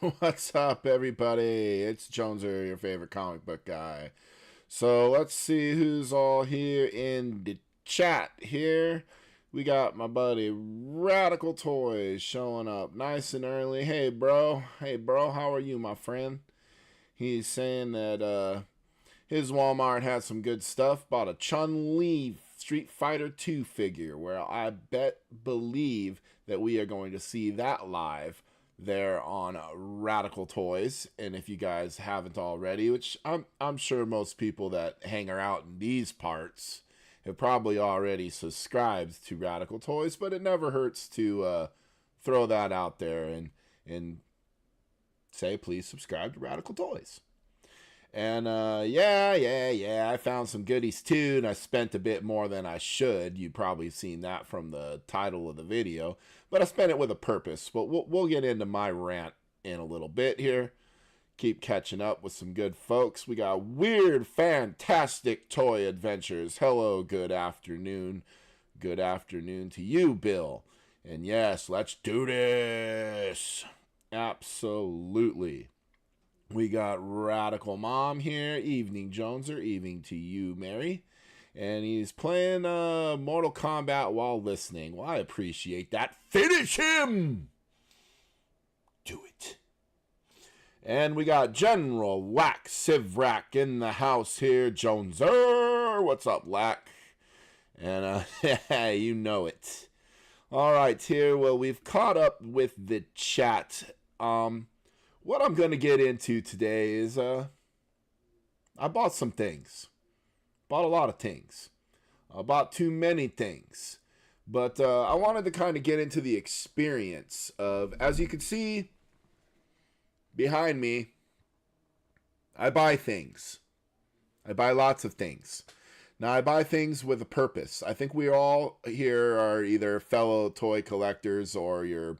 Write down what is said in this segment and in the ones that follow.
What's up, everybody? It's Jonezer, your favorite comic book guy. So let's see who's all here in the chat here. We got my buddy Radical Toys showing up nice and early. Hey bro, how are you, my friend? He's saying that his Walmart has some good stuff. Bought a Chun-Li Street Fighter 2 figure, where I believe that we are going to see that live there on Radical Toys. And if you guys haven't already, which I'm sure most people that hang out in these parts have probably already subscribed to Radical Toys, but it never hurts to throw that out there and say please subscribe to Radical Toys. And yeah, I found some goodies too, and I spent a bit more than I should. You've probably seen that from the title of the video, but I spent it with a purpose. But we'll get into my rant in a little bit here. Keep catching up with some good folks. We got Weird Fantastic Toy Adventures. Hello, good afternoon. Good afternoon to you, Bill. And yes, let's do this. Absolutely. We got Radical Mom here. Evening, Jonezer. Evening to you, Mary. And he's playing Mortal Kombat while listening. Well, I appreciate that. Finish him! Do it. And we got General Whack Sivrak in the house here. Jonezer. What's up, Lack? And you know it. All right, here. Well, we've caught up with the chat. What I'm going to get into today is I bought some things. Bought a lot of things. I bought too many things. But I wanted to kind of get into the experience of, as you can see behind me, I buy things. I buy lots of things. Now, I buy things with a purpose. I think we all here are either fellow toy collectors or you're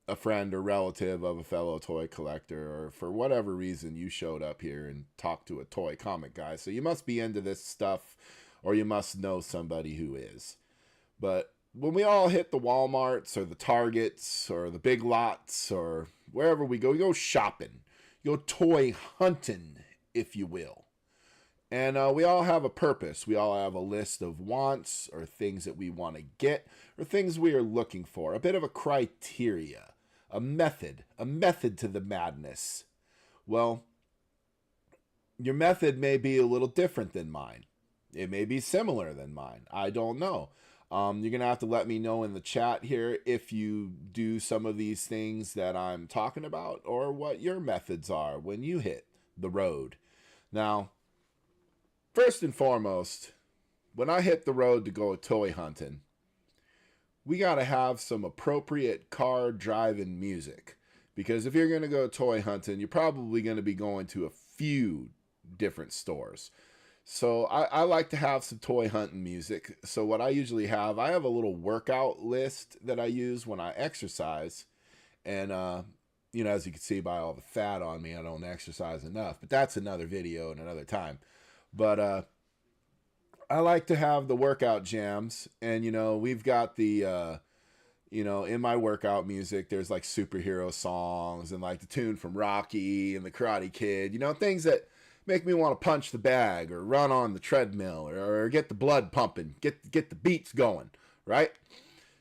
a friend or relative of a fellow toy collector, or for whatever reason you showed up here and talked to a toy comic guy. So you must be into this stuff, or you must know somebody who is. But when we all hit the Walmarts or the Targets or the Big Lots or wherever we go shopping. You go toy hunting, if you will. And we all have a purpose. We all have a list of wants or things that we want to get or things we are looking for. A bit of a criteria. A method to the madness. Well, your method may be a little different than mine. It may be similar than mine. I don't know. You're going to have to let me know in the chat here if you do some of these things that I'm talking about or what your methods are when you hit the road. Now, first and foremost, when I hit the road to go toy hunting, we got to have some appropriate car driving music. Because if you're going to go toy hunting, you're probably going to be going to a few different stores. So I like to have some toy hunting music. So what I usually have, I have a little workout list that I use when I exercise. And, as you can see by all the fat on me, I don't exercise enough. But that's another video and another time. But I like to have the workout jams, and we've got the in my workout music there's like superhero songs and like the tune from Rocky and the Karate Kid, things that make me want to punch the bag or run on the treadmill or get the blood pumping, get the beats going, right?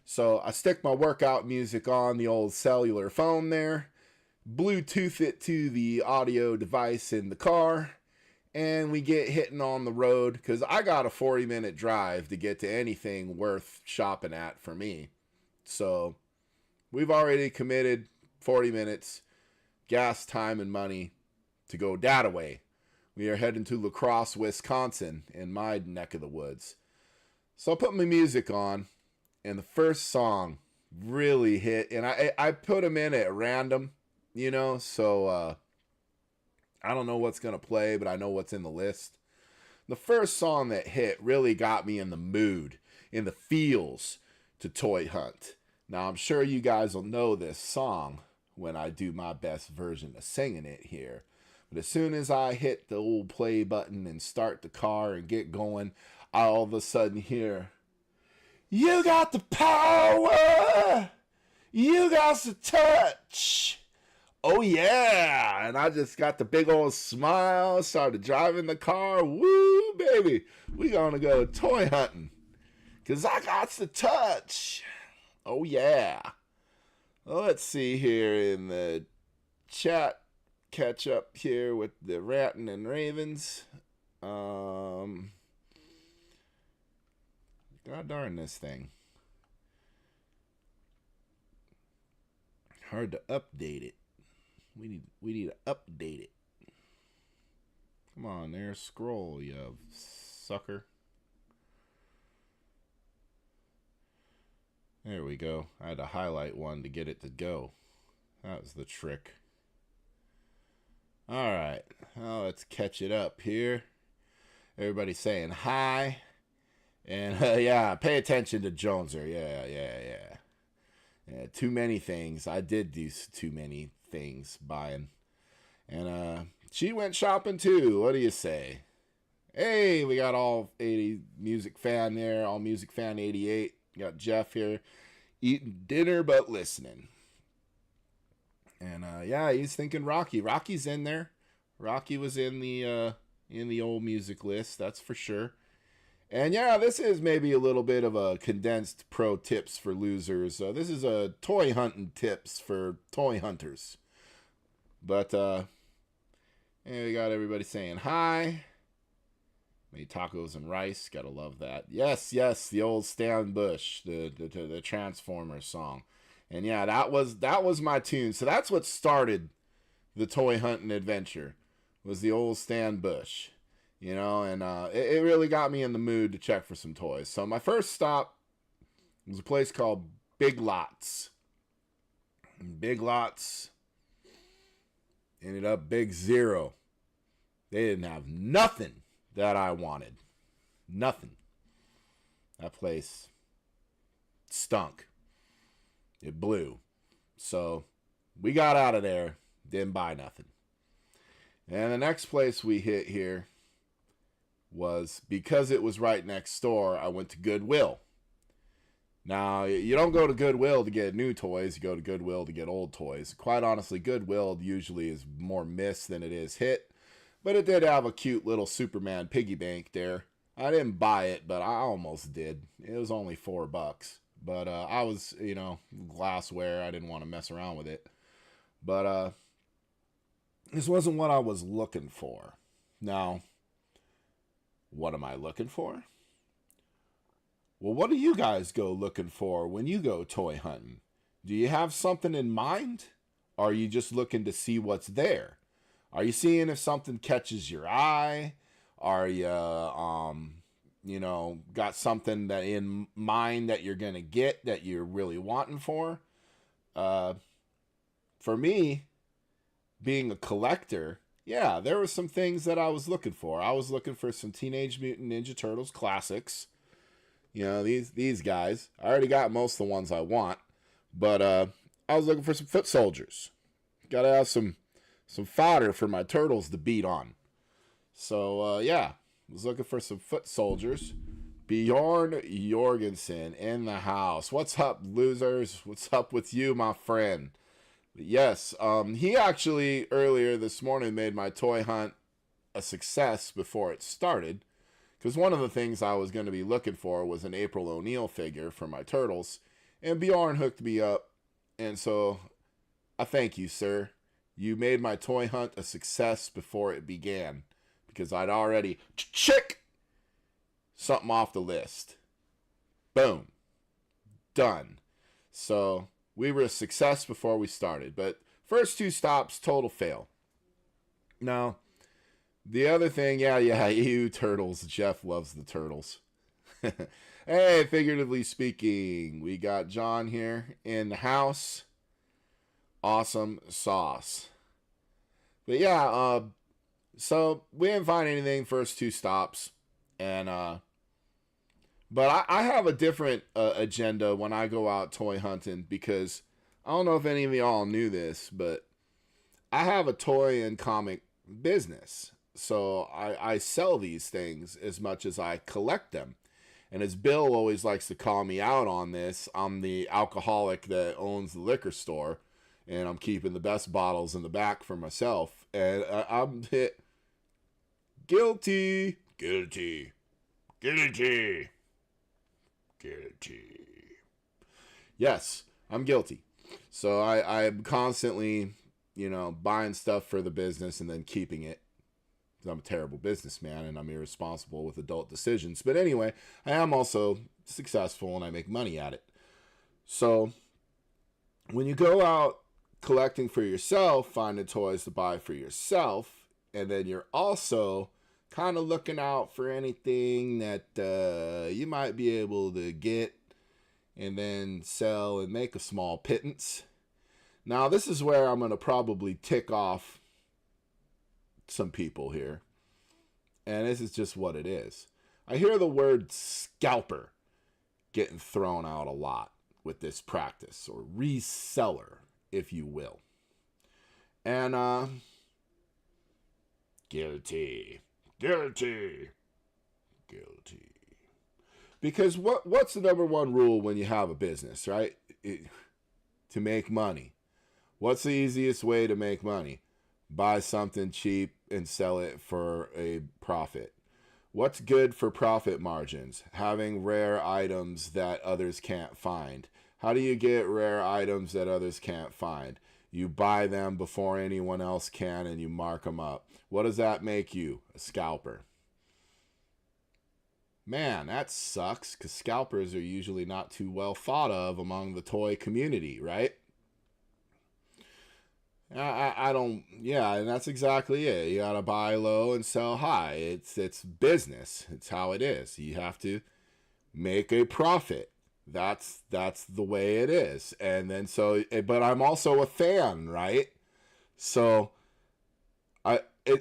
So I stick my workout music on the old cellular phone there, Bluetooth it to the audio device in the car, and we get hitting on the road because I got a 40-minute drive to get to anything worth shopping at for me. So we've already committed 40 minutes, gas, time, and money to go that away. We are heading to La Crosse, Wisconsin, in my neck of the woods. So I put my music on, and the first song really hit. And I put them in at random, so I don't know what's going to play, but I know what's in the list. The first song that hit really got me in the mood, in the feels to toy hunt. Now, I'm sure you guys will know this song when I do my best version of singing it here. But as soon as I hit the old play button and start the car and get going, I all of a sudden hear, "You got the power! You got the touch! Oh yeah, and I just got the big old smile, started driving the car. Woo, baby, we gonna go toy hunting, 'cause I got the touch. Oh yeah. Well, let's see here in the chat, catch up here with the Rattin' and Ravens. God darn this thing. Hard to update it. We need to update it. Come on there, scroll, you sucker. There we go. I had to highlight one to get it to go. That was the trick. Alright, well, let's catch it up here. Everybody saying hi. And yeah, pay attention to Jonezer. Yeah, too many things. I did do too many things buying. And she went shopping too. What do you say? Hey, we got all 80 music fan there. All music fan 88. Got Jeff here eating dinner but listening. And yeah, he's thinking Rocky. Rocky's in there. Rocky was in the old music list, that's for sure. And yeah, this is maybe a little bit of a condensed pro tips for losers. This is a toy hunting tips for toy hunters. But and we got everybody saying hi. Made tacos and rice. Gotta love that. Yes, the old Stan Bush, the Transformers song. And yeah, that was my tune. So that's what started the toy hunting adventure. Was the old Stan Bush. You know, and it really got me in the mood to check for some toys. So my first stop was a place called Big Lots. And Big Lots ended up Big Zero. They didn't have nothing that I wanted. Nothing. That place stunk. It blew. So we got out of there. Didn't buy nothing. And the next place we hit here was, because it was right next door, I went to Goodwill. Now, you don't go to Goodwill to get new toys. You go to Goodwill to get old toys. Quite honestly, Goodwill usually is more miss than it is hit. But it did have a cute little Superman piggy bank there. I didn't buy it, but I almost did. It was only $4. But I was, glassware. I didn't want to mess around with it. But this wasn't what I was looking for. Now, what am I looking for? Well, what do you guys go looking for when you go toy hunting? Do you have something in mind? Or are you just looking to see what's there? Are you seeing if something catches your eye? Are you, got something that in mind that you're going to get that you're really wanting for? For me, being a collector, yeah, there were some things that I was looking for. I was looking for some Teenage Mutant Ninja Turtles classics. These guys. I already got most of the ones I want. But I was looking for some foot soldiers. Got to have some fodder for my turtles to beat on. So, yeah, I was looking for some foot soldiers. Bjorn Jorgensen in the house. What's up, losers? What's up with you, my friend? Yes, he actually earlier this morning made my toy hunt a success before it started. Because one of the things I was going to be looking for was an April O'Neil figure for my turtles. And Bjorn hooked me up. And so, I thank you, sir. You made my toy hunt a success before it began. Because I'd already check something off the list. Boom. Done. So, we were a success before we started. But first two stops, total fail. Now, the other thing, you turtles. Jeff loves the turtles. Hey, figuratively speaking, we got John here in the house. Awesome sauce. But yeah, so we didn't find anything first two stops. And, but I have a different agenda when I go out toy hunting, because I don't know if any of y'all knew this, but I have a toy and comic business. So I sell these things as much as I collect them. And as Bill always likes to call me out on this, I'm the alcoholic that owns the liquor store. and I'm keeping the best bottles in the back for myself. And I'm hit guilty, guilty, guilty, guilty. Yes, I'm guilty. So I'm constantly, buying stuff for the business and then keeping it. I'm a terrible businessman and I'm irresponsible with adult decisions. But anyway, I am also successful and I make money at it. So when you go out collecting for yourself, finding toys to buy for yourself, and then you're also kind of looking out for anything that you might be able to get and then sell and make a small pittance. Now, this is where I'm going to probably tick off some people here. And this is just what it is. I hear the word scalper getting thrown out a lot with this practice, or reseller, if you will. And, guilty, guilty, guilty. Because what's the number one rule when you have a business, right? To make money. What's the easiest way to make money? Buy something cheap and sell it for a profit. What's good for profit margins? Having rare items that others can't find. How do you get rare items that others can't find? You buy them before anyone else can and you mark them up. What does that make you? A scalper. Man, that sucks, because scalpers are usually not too well thought of among the toy community, right? I don't, yeah, and that's exactly it. You gotta buy low and sell high. It's business. It's how it is. You have to make a profit. That's the way it is. And then but I'm also a fan, right? So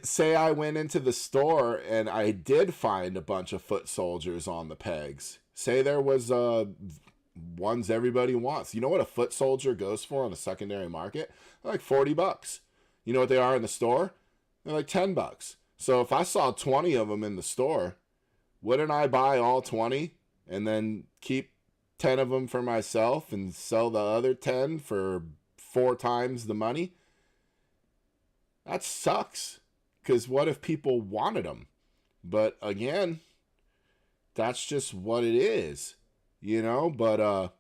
say I went into the store and I did find a bunch of foot soldiers on the pegs. Say there was ones everybody wants. You know what a foot soldier goes for on the secondary market? They're like $40. You know what they are in the store? They're like $10. So if I saw 20 of them in the store, wouldn't I buy all 20 and then keep 10 of them for myself and sell the other 10 for 4 times the money? That sucks. Because what if people wanted them? But again, that's just what it is, But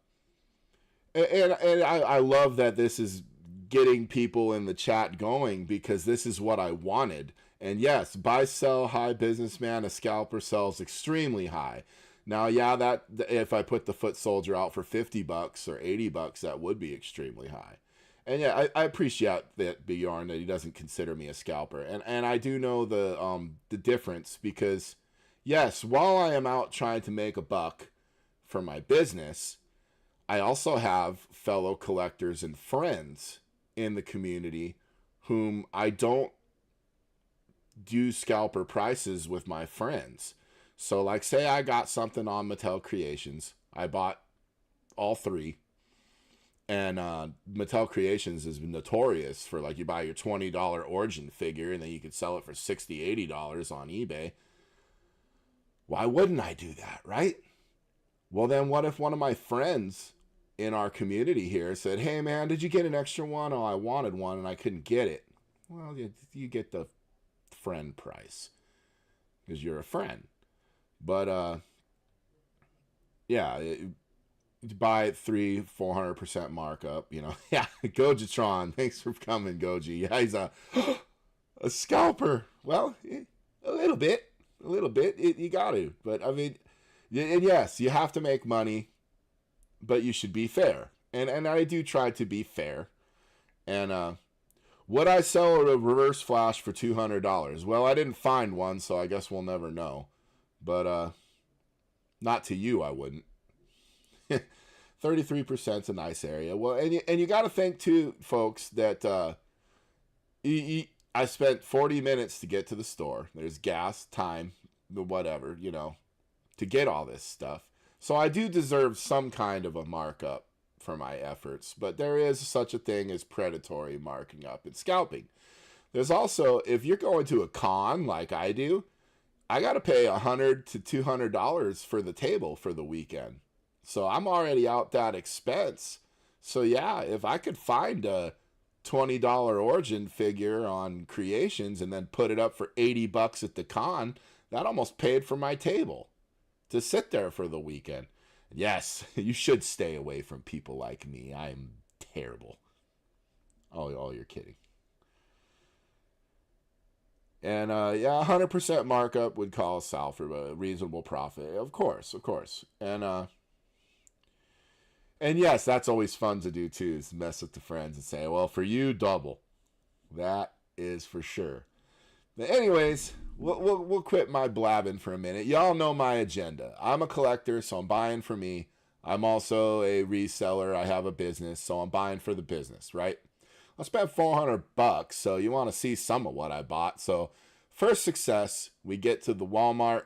and I love that this is getting people in the chat going, because this is what I wanted. And yes, buy, sell high, businessman. A scalper sells extremely high. Now, yeah, that if I put the foot soldier out for $50 or $80, that would be extremely high. And yeah, I appreciate that Bjorn, that he doesn't consider me a scalper. And I do know the difference, because yes, while I am out trying to make a buck for my business, I also have fellow collectors and friends in the community whom I don't do scalper prices with my friends. So like, say I got something on Mattel Creations. I bought all 3. And Mattel Creations is notorious for, like, you buy your $20 Origin figure and then you could sell it for $60, $80 on eBay. Why wouldn't I do that, right? Well, then what if one of my friends in our community here said, hey, man, did you get an extra one? Oh, I wanted one and I couldn't get it. Well, you get the friend price because you're a friend. But, yeah, buy it 300-400% markup, Yeah, Gojitron, thanks for coming, Goji. Yeah, he's a scalper. Well, a little bit. You got to. But I mean, and yes, you have to make money, but you should be fair. And I do try to be fair. And would I sell a reverse flash for $200? Well, I didn't find one, so I guess we'll never know. But not to you, I wouldn't. 33% is a nice area. Well, and you got to think too, folks, that I spent 40 minutes to get to the store. There's gas, time, whatever, to get all this stuff. So I do deserve some kind of a markup for my efforts, but there is such a thing as predatory marking up and scalping. There's also, if you're going to a con like I do, I got to pay $100 to $200 for the table for the weekend. So I'm already out that expense. So yeah, if I could find a $20 origin figure on Creations and then put it up for $80 at the con, that almost paid for my table to sit there for the weekend. Yes, you should stay away from people like me. I'm terrible. Oh, you're kidding. And yeah, 100% markup would call Sal for a reasonable profit. Of course. And yes, that's always fun to do too, is mess with the friends and say, well, for you, double. That is for sure. But anyways, we'll quit my blabbing for a minute. Y'all know my agenda. I'm a collector, so I'm buying for me. I'm also a reseller. I have a business, so I'm buying for the business, right? I spent $400, so you want to see some of what I bought. So first success, we get to the Walmart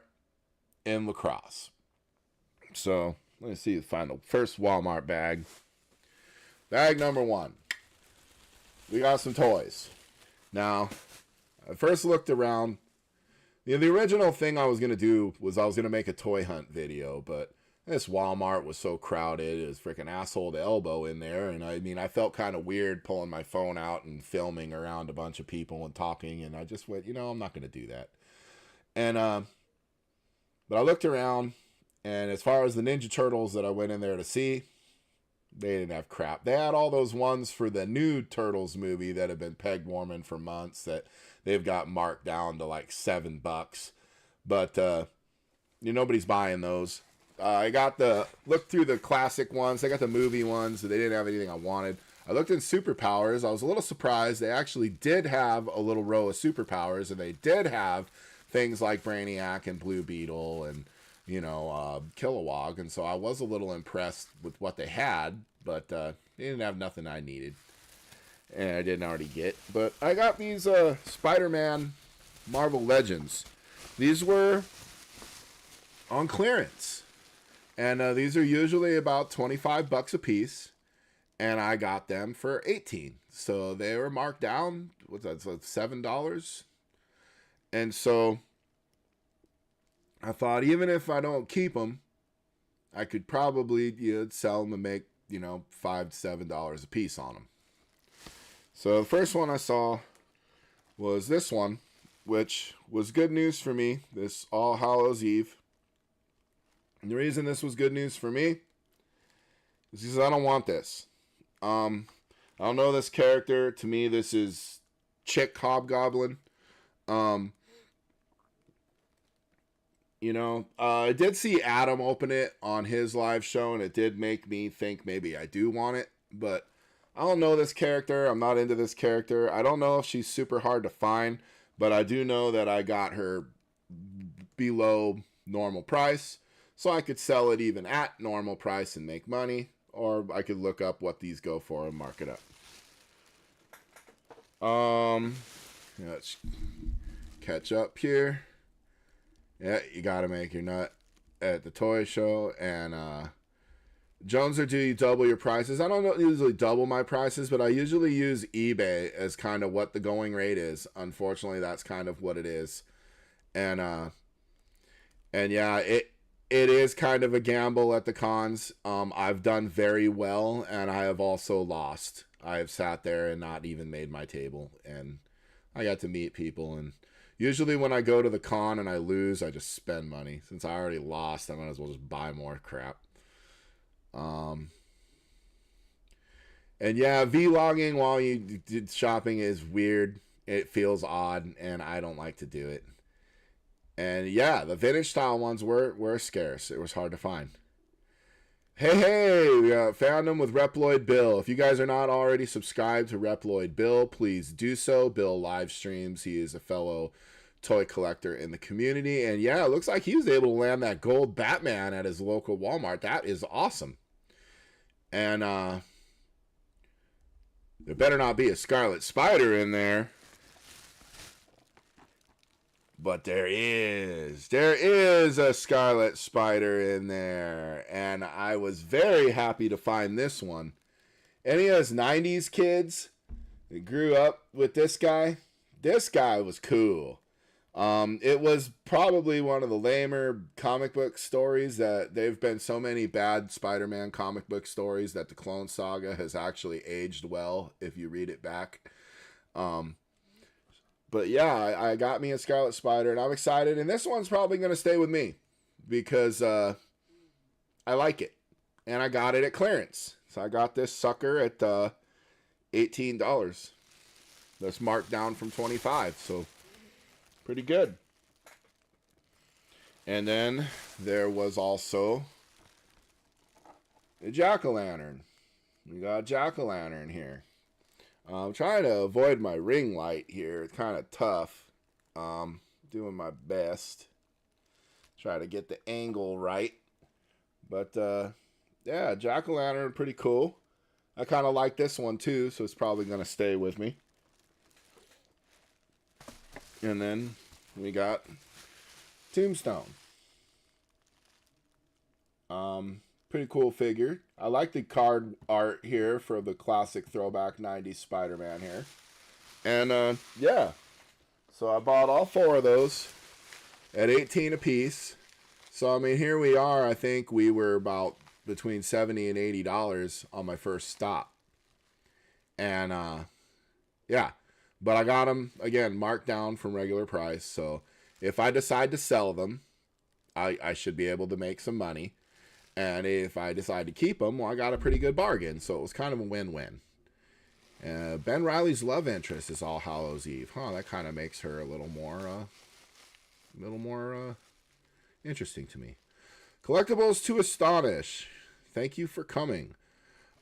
in La Crosse. So let me see, find the first Walmart bag. Bag number 1. We got some toys. Now, I first looked around. You know, the original thing I was going to do was I was going to make a toy hunt video, but this Walmart was so crowded. It was freaking asshole to elbow in there. And I mean, I felt kind of weird pulling my phone out and filming around a bunch of people and talking. And I just went, you know, I'm not going to do that. And, but I looked around, and as far as the Ninja Turtles that I went in there to see, they didn't have crap. They had all those ones for the new Turtles movie that have been peg warming for months that they've got marked down to like $7. But, you know, nobody's buying those. I got looked through the classic ones. I got the movie ones. So they didn't have anything I wanted. I looked in Superpowers. I was a little surprised. They actually did have a little row of Superpowers, and they did have things like Brainiac and Blue Beetle and, you know, Kilowog. And so I was a little impressed with what they had, but they didn't have nothing I needed. And I didn't already get. But I got these Spider-Man Marvel Legends. These were on clearance. And these are usually about $25 a piece. And I got them for $18. So they were marked down. What's that? So $7. And so I thought, even if I don't keep them, I could probably sell them and make, you know, $5 to $7 a piece on them. So the first one I saw was this one, which was good news for me. This All Hallows Eve. And the reason this was good news for me is because I don't want this. I don't know this character. To me, this is Chick Hobgoblin. You know, I did see Adam open it on his live show, and it did make me think maybe I do want it. But I don't know this character. I'm not into this character. I don't know if she's super hard to find, but I do know that I got her below normal price. So I could sell it even at normal price and make money, or I could look up what these go for and mark it up. Let's catch up here. Yeah, you gotta make your nut at the toy show. And Jonezer, do you double your prices? I don't usually double my prices, but I usually use eBay as kind of what the going rate is. Unfortunately, that's kind of what it is. And yeah, it is kind of a gamble at the cons. I've done very well, and I have also lost. I have sat there and not even made my table, and I got to meet people. And usually when I go to the con and I lose, I just spend money. Since I already lost, I might as well just buy more crap. And yeah, vlogging while you did shopping is weird. It feels odd, and I don't like to do it. And yeah, the vintage style ones were scarce. It was hard to find. Hey, we found them with Reploid Bill. If you guys are not already subscribed to Reploid Bill, please do so. Bill live streams. He is a fellow toy collector in the community. And yeah, it looks like he was able to land that gold Batman at his local Walmart. That is awesome. And there better not be a Scarlet Spider in there. But there is a Scarlet Spider in there, and I was very happy to find this one. Any of us 90s kids that grew up with this guy was cool. It was probably one of the lamer comic book stories that there've been so many bad Spider-Man comic book stories that the Clone Saga has actually aged well if you read it back. Um, but yeah, I got me a Scarlet Spider and I'm excited. And this one's probably going to stay with me because I like it. And I got it at clearance. So I got this sucker at $18. That's marked down from $25. So pretty good. And then there was also a jack-o'-lantern. We got a jack-o'-lantern here. I'm trying to avoid my ring light here. It's kind of tough. Doing my best. Try to get the angle right. But, yeah, jack-o'-lantern, pretty cool. I kind of like this one, too, so it's probably going to stay with me. And then we got Tombstone. Pretty cool figure. I like the card art here for the classic throwback 90s Spider-Man here. And, yeah. So I bought all 4 of those at $18 a piece. So, I mean, here we are. I think we were about between $70 and $80 on my first stop. And, yeah. But I got them, again, marked down from regular price. So if I decide to sell them, I should be able to make some money. And if I decide to keep them, well, I got a pretty good bargain. So it was kind of a win-win. Ben Reilly's love interest is All Hallows Eve. Huh, that kind of makes her a little more interesting to me. Collectibles to astonish. Thank you for coming.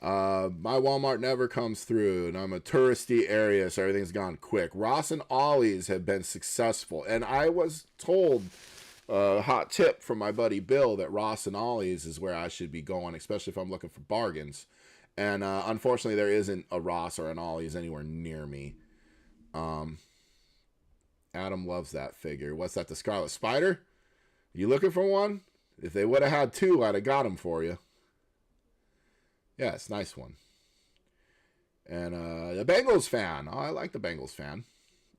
My Walmart never comes through, and I'm a touristy area, so everything's gone quick. Ross and Ollie's have been successful, and I was told a hot tip from my buddy Bill that Ross and Ollie's is where I should be going, especially if I'm looking for bargains. And unfortunately, there isn't a Ross or an Ollie's anywhere near me. Adam loves that figure. What's that, the Scarlet Spider? You looking for one? If they would have had 2, I'd have got them for you. Yeah, it's a nice one. And the Bengals fan. Oh, I like the Bengals fan.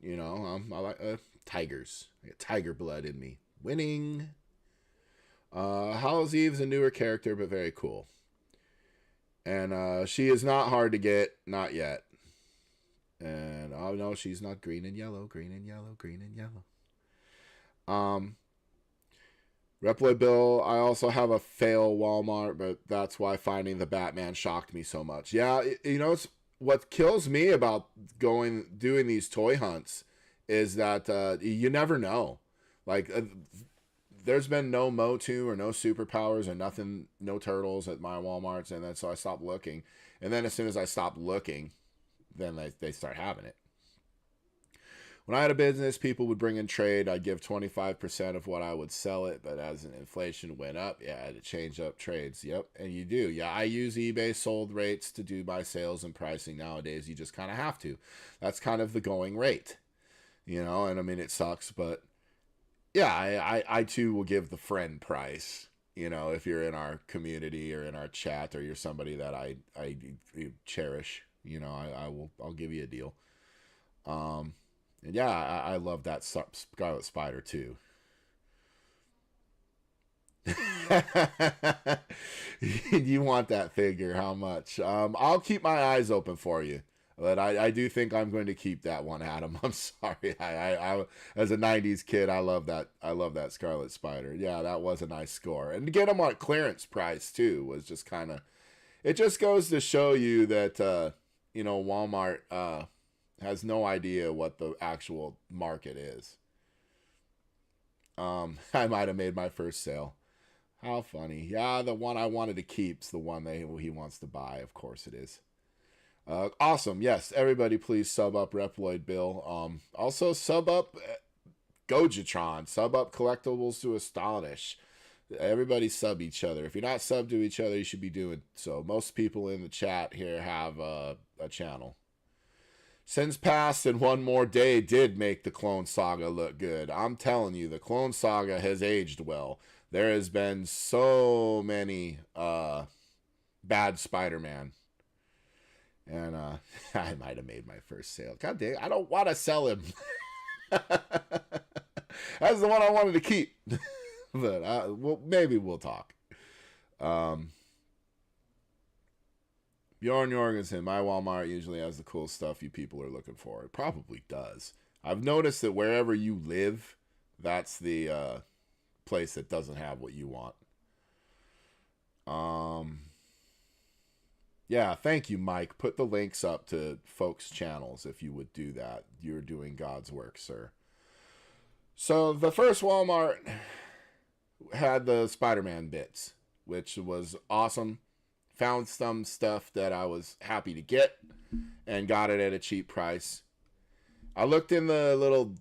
You know, I like Tigers. I got tiger blood in me. Winning. Hallows Eve's a newer character, but very cool. And she is not hard to get. Not yet. And, oh, no, she's not green and yellow. Green and yellow. Green and yellow. Reploid Bill, I also have a fail Walmart, but that's why finding the Batman shocked me so much. Yeah, you know, it's, what kills me about doing these toy hunts is that you never know. Like, there's been no Motu or no Superpowers or nothing, no Turtles at my Walmarts, and then so I stopped looking. And then as soon as I stopped looking, then they start having it. When I had a business, people would bring in trade. I'd give 25% of what I would sell it, but as inflation went up, yeah, I had to change up trades. Yep, and you do. Yeah, I use eBay sold rates to do my sales and pricing nowadays. You just kind of have to. That's kind of the going rate, you know, and I mean, it sucks, but yeah, I too will give the friend price, you know, if you're in our community or in our chat or you're somebody that I cherish, you know, I'll give you a deal. And yeah, I love that Scarlet Spider too. You want that figure? How much? I'll keep my eyes open for you. But I do think I'm going to keep that one, Adam. I'm sorry. I as a '90s kid, I love that Scarlet Spider. Yeah, that was a nice score, and to get them on clearance price too was just kind of. It just goes to show you that you know, Walmart has no idea what the actual market is. I might have made my first sale. How funny. Yeah, the one I wanted to keep's the one he wants to buy. Of course it is. Awesome. Yes, everybody please sub up Reploid Bill. Also sub up Gojatron. Sub up Collectibles to Astonish. Everybody sub each other. If you're not sub to each other, you should be doing so. Most people in the chat here have a channel. Sins Past and One More Day did make the Clone Saga look good. I'm telling you, the Clone Saga has aged well. There has been so many bad Spider-Man. And I might have made my first sale. God damn, I don't want to sell him. That's the one I wanted to keep. But well, maybe we'll talk. Bjorn Jorgensen, my Walmart usually has the cool stuff you people are looking for. It probably does. I've noticed that wherever you live, that's the place that doesn't have what you want. Yeah, thank you, Mike. Put the links up to folks' channels if you would do that. You're doing God's work, sir. So the first Walmart had the Spider-Man bits, which was awesome. Found some stuff that I was happy to get and got it at a cheap price. I looked in the little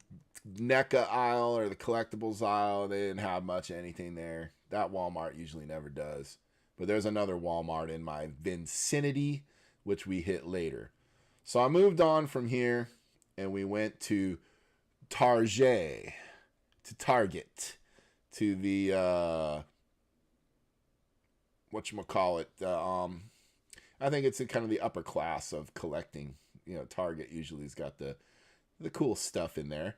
NECA aisle or the collectibles aisle. They didn't have much anything there. That Walmart usually never does. But there's another Walmart in my vicinity, which we hit later. So I moved on from here, and we went to Target, to the, whatchamacallit, I think it's in kind of the upper class of collecting. You know, Target usually has got the cool stuff in there.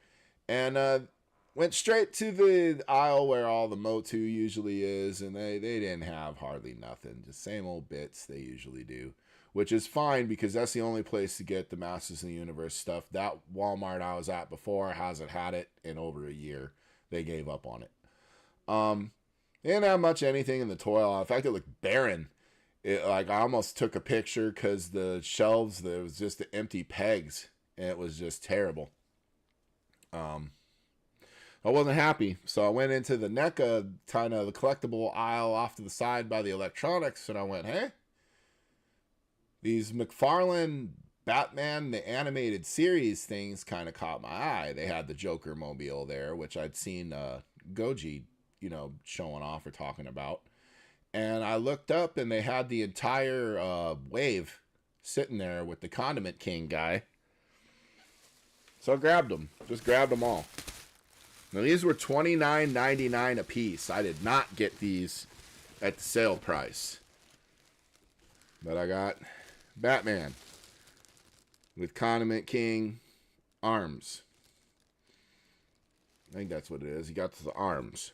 And went straight to the aisle where all the Motu usually is, and they didn't have hardly nothing. Just same old bits they usually do, which is fine because that's the only place to get the Masters of the Universe stuff. That Walmart I was at before hasn't had it in over a year. They gave up on it. They didn't have much anything in the toy aisle. In fact, it looked barren. I almost took a picture because the shelves, there was just the empty pegs, and it was just terrible. I wasn't happy, so I went into the NECA, kind of the collectible aisle off to the side by the electronics, and I went, hey, these McFarlane Batman, the animated series things kind of caught my eye. They had the Joker mobile there, which I'd seen Goji, showing off or talking about. And I looked up, and they had the entire wave sitting there with the Condiment King guy. So I grabbed them. Just grabbed them all. Now, these were $29.99 a piece. I did not get these at the sale price. But I got Batman with Condiment King arms. I think that's what it is. He got the arms.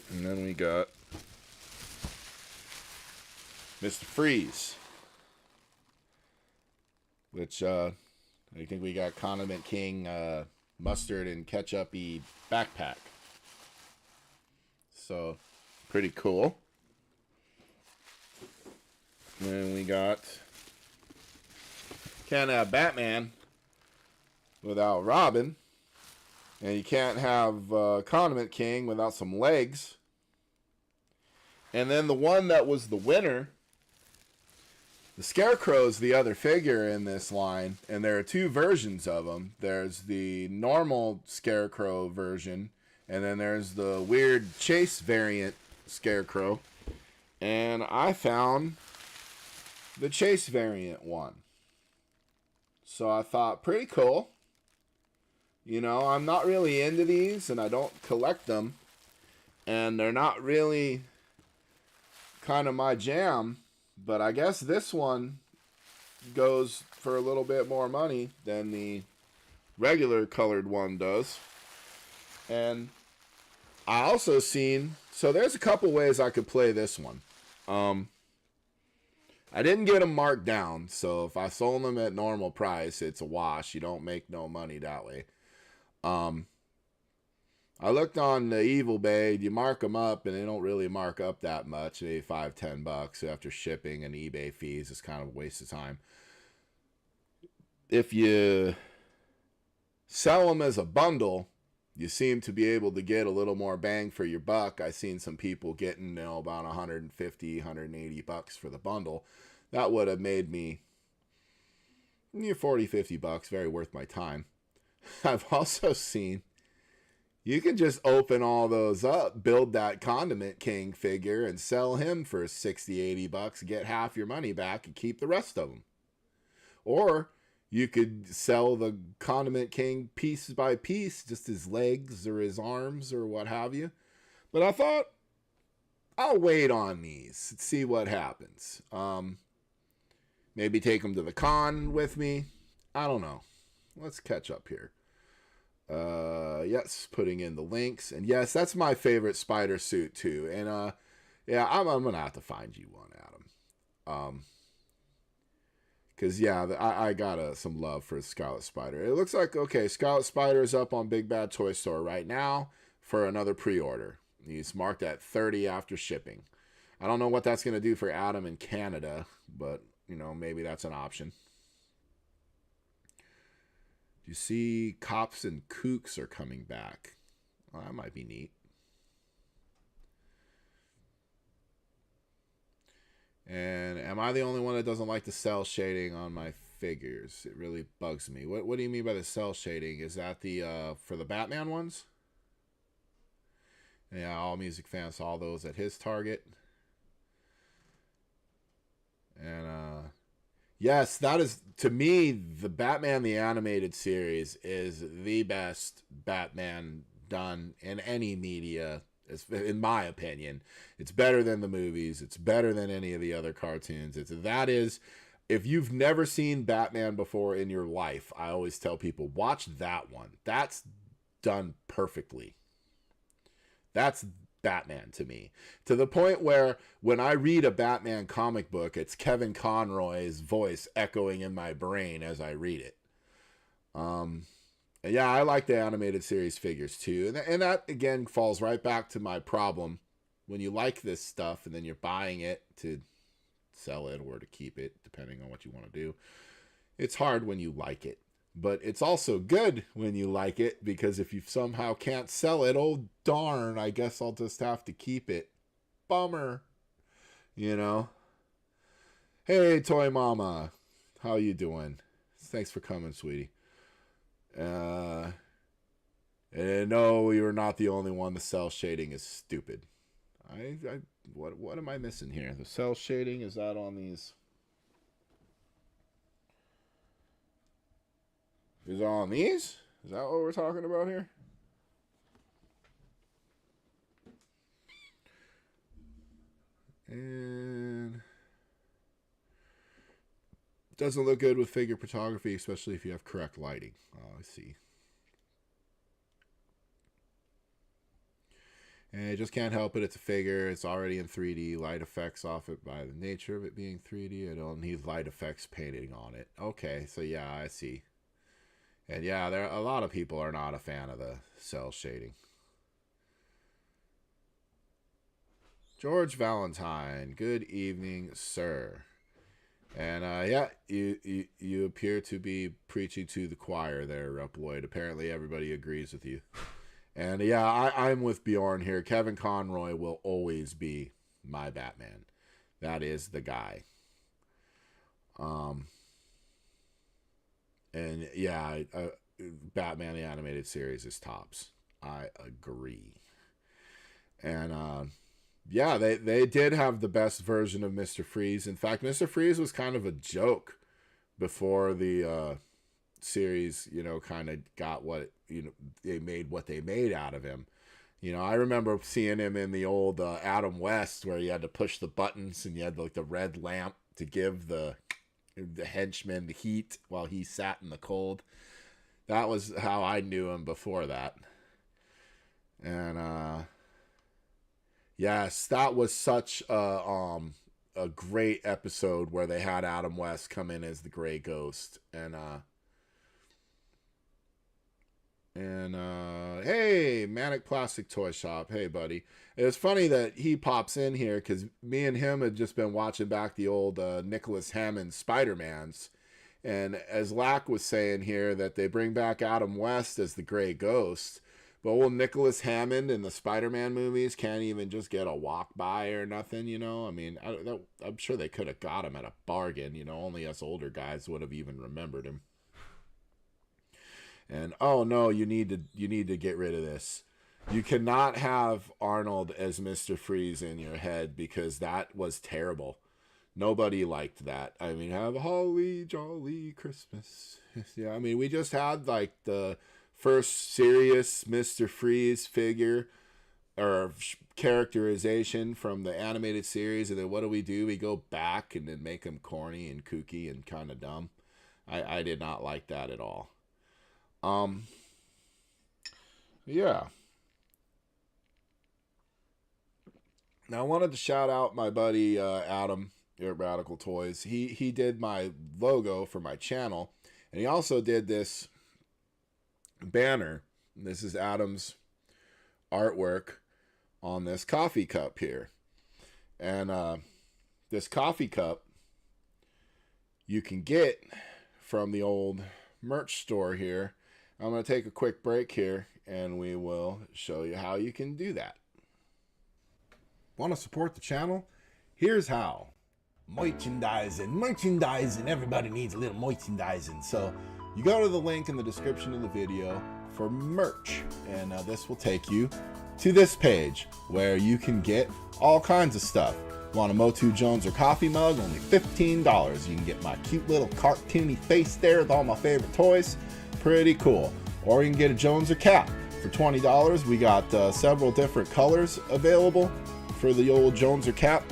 And then we got Mr. Freeze. Which, I think we got Condiment King mustard and ketchup-y backpack. So, pretty cool. And then we got... Can't have Batman without Robin. And you can't have Condiment King without some legs. And then the one that was the winner... The Scarecrow's the other figure in this line, and there are two versions of him. There's the normal Scarecrow version, and then there's the weird Chase variant Scarecrow. And I found the Chase variant one. So I thought, pretty cool. I'm not really into these, and I don't collect them. And they're not really kind of my jam. But I guess this one goes for a little bit more money than the regular colored one does. And I also seen... So there's a couple ways I could play this one. I didn't get them marked down. So if I sold them at normal price, it's a wash. You don't make no money that way. I looked on the Evil Bay. You mark them up, and they don't really mark up that much. Maybe $5-10 after shipping and eBay fees. It's kind of a waste of time. If you sell them as a bundle, you seem to be able to get a little more bang for your buck. I've seen some people getting about $150, $180 for the bundle. That would have made me $40, $50. Very worth my time. I've also seen... You can just open all those up, build that Condiment King figure, and sell him for $60, $80, get half your money back, and keep the rest of them. Or you could sell the Condiment King piece by piece, just his legs or his arms or what have you. But I thought, I'll wait on these and see what happens. Maybe take them to the con with me. I don't know. Let's catch up here. Yes, putting in the links. And yes, that's my favorite spider suit too. And yeah, I'm gonna have to find you one, Adam. Because yeah, I got some love for Scarlet Spider. It looks like, okay, Scarlet Spider is up on Big Bad Toy Store right now for another pre-order. He's marked at 30 after shipping. I don't know what that's going to do for Adam in Canada, but, you know, maybe that's an option. You see Cops and Kooks are coming back. Well, that might be neat. And am I the only one that doesn't like the cell shading on my figures? It really bugs me. What do you mean by the cell shading? Is that the for the Batman ones? Yeah, all music fans saw those at his Target. And yes, that is, to me, the Batman the Animated Series is the best Batman done in any media, in my opinion. It's better than the movies. It's better than any of the other cartoons. If you've never seen Batman before in your life, I always tell people, watch that one. That's done perfectly. That's Batman to me. To the point where when I read a Batman comic book, it's Kevin Conroy's voice echoing in my brain as I read it. Yeah, I like the animated series figures too. And that, again, falls right back to my problem. When you like this stuff and then you're buying it to sell it or to keep it, depending on what you want to do, it's hard when you like it. But it's also good when you like it, because if you somehow can't sell it, oh darn, I guess I'll just have to keep it. Bummer. You know? Hey, Toy Mama. How you doing? Thanks for coming, sweetie. And no, you're not the only one. The cell shading is stupid. What am I missing here? The cell shading, is that on these? Is it on these? Is that what we're talking about here? And doesn't look good with figure photography, especially if you have correct lighting. Oh, I see. And I just can't help it. It's a figure. It's already in 3D. Light effects off it by the nature of it being 3D. I don't need light effects painting on it. Okay, so yeah, I see. And yeah, a lot of people are not a fan of the cell shading. George Valentine, good evening, sir. And yeah, you appear to be preaching to the choir there, Reploid. Apparently everybody agrees with you. And yeah, I'm with Bjorn here. Kevin Conroy will always be my Batman. That is the guy. And yeah, Batman the Animated Series is tops. I agree. And yeah, they did have the best version of Mr. Freeze. In fact, Mr. Freeze was kind of a joke before the series, you know, kind of got what, you know, they made what they made out of him. You know, I remember seeing him in the old Adam West, where you had to push the buttons and you had like the red lamp to give the henchman the heat while he sat in the cold. That was how I knew him before that. And yes, that was such a great episode where they had Adam West come in as the Gray Ghost. And hey, Manic Plastic Toy Shop. Hey, buddy. It's funny that he pops in here because me and him had just been watching back the old Nicholas Hammond Spider-Mans. And as Lack was saying here, that they bring back Adam West as the Gray Ghost. But old Nicholas Hammond in the Spider-Man movies can't even just get a walk by or nothing, you know? I mean, I'm sure they could have got him at a bargain. You know, only us older guys would have even remembered him. And oh no, you need to get rid of this. You cannot have Arnold as Mr. Freeze in your head, because that was terrible. Nobody liked that. I mean, have a holly jolly Christmas. Yeah, I mean, we just had like the first serious Mr. Freeze figure or characterization from the animated series, and then what do? We go back and then make him corny and kooky and kind of dumb. I did not like that at all. Yeah. Now I wanted to shout out my buddy Adam here at Radical Toys. He did my logo for my channel, and he also did this banner. This is Adam's artwork on this coffee cup here. And this coffee cup you can get from the old merch store here. I'm going to take a quick break here, and we will show you how you can do that. Want to support the channel? Here's how. Merchandising. Everybody needs a little merchandising. So you go to the link in the description of the video for merch, and this will take you to this page where you can get all kinds of stuff. Want a Motu Jonezer coffee mug? Only $15. You can get my cute little cartoony face there with all my favorite toys. Pretty cool. Or you can get a Jonezer cap for $20. We got several different colors available for the old Jonezer cap.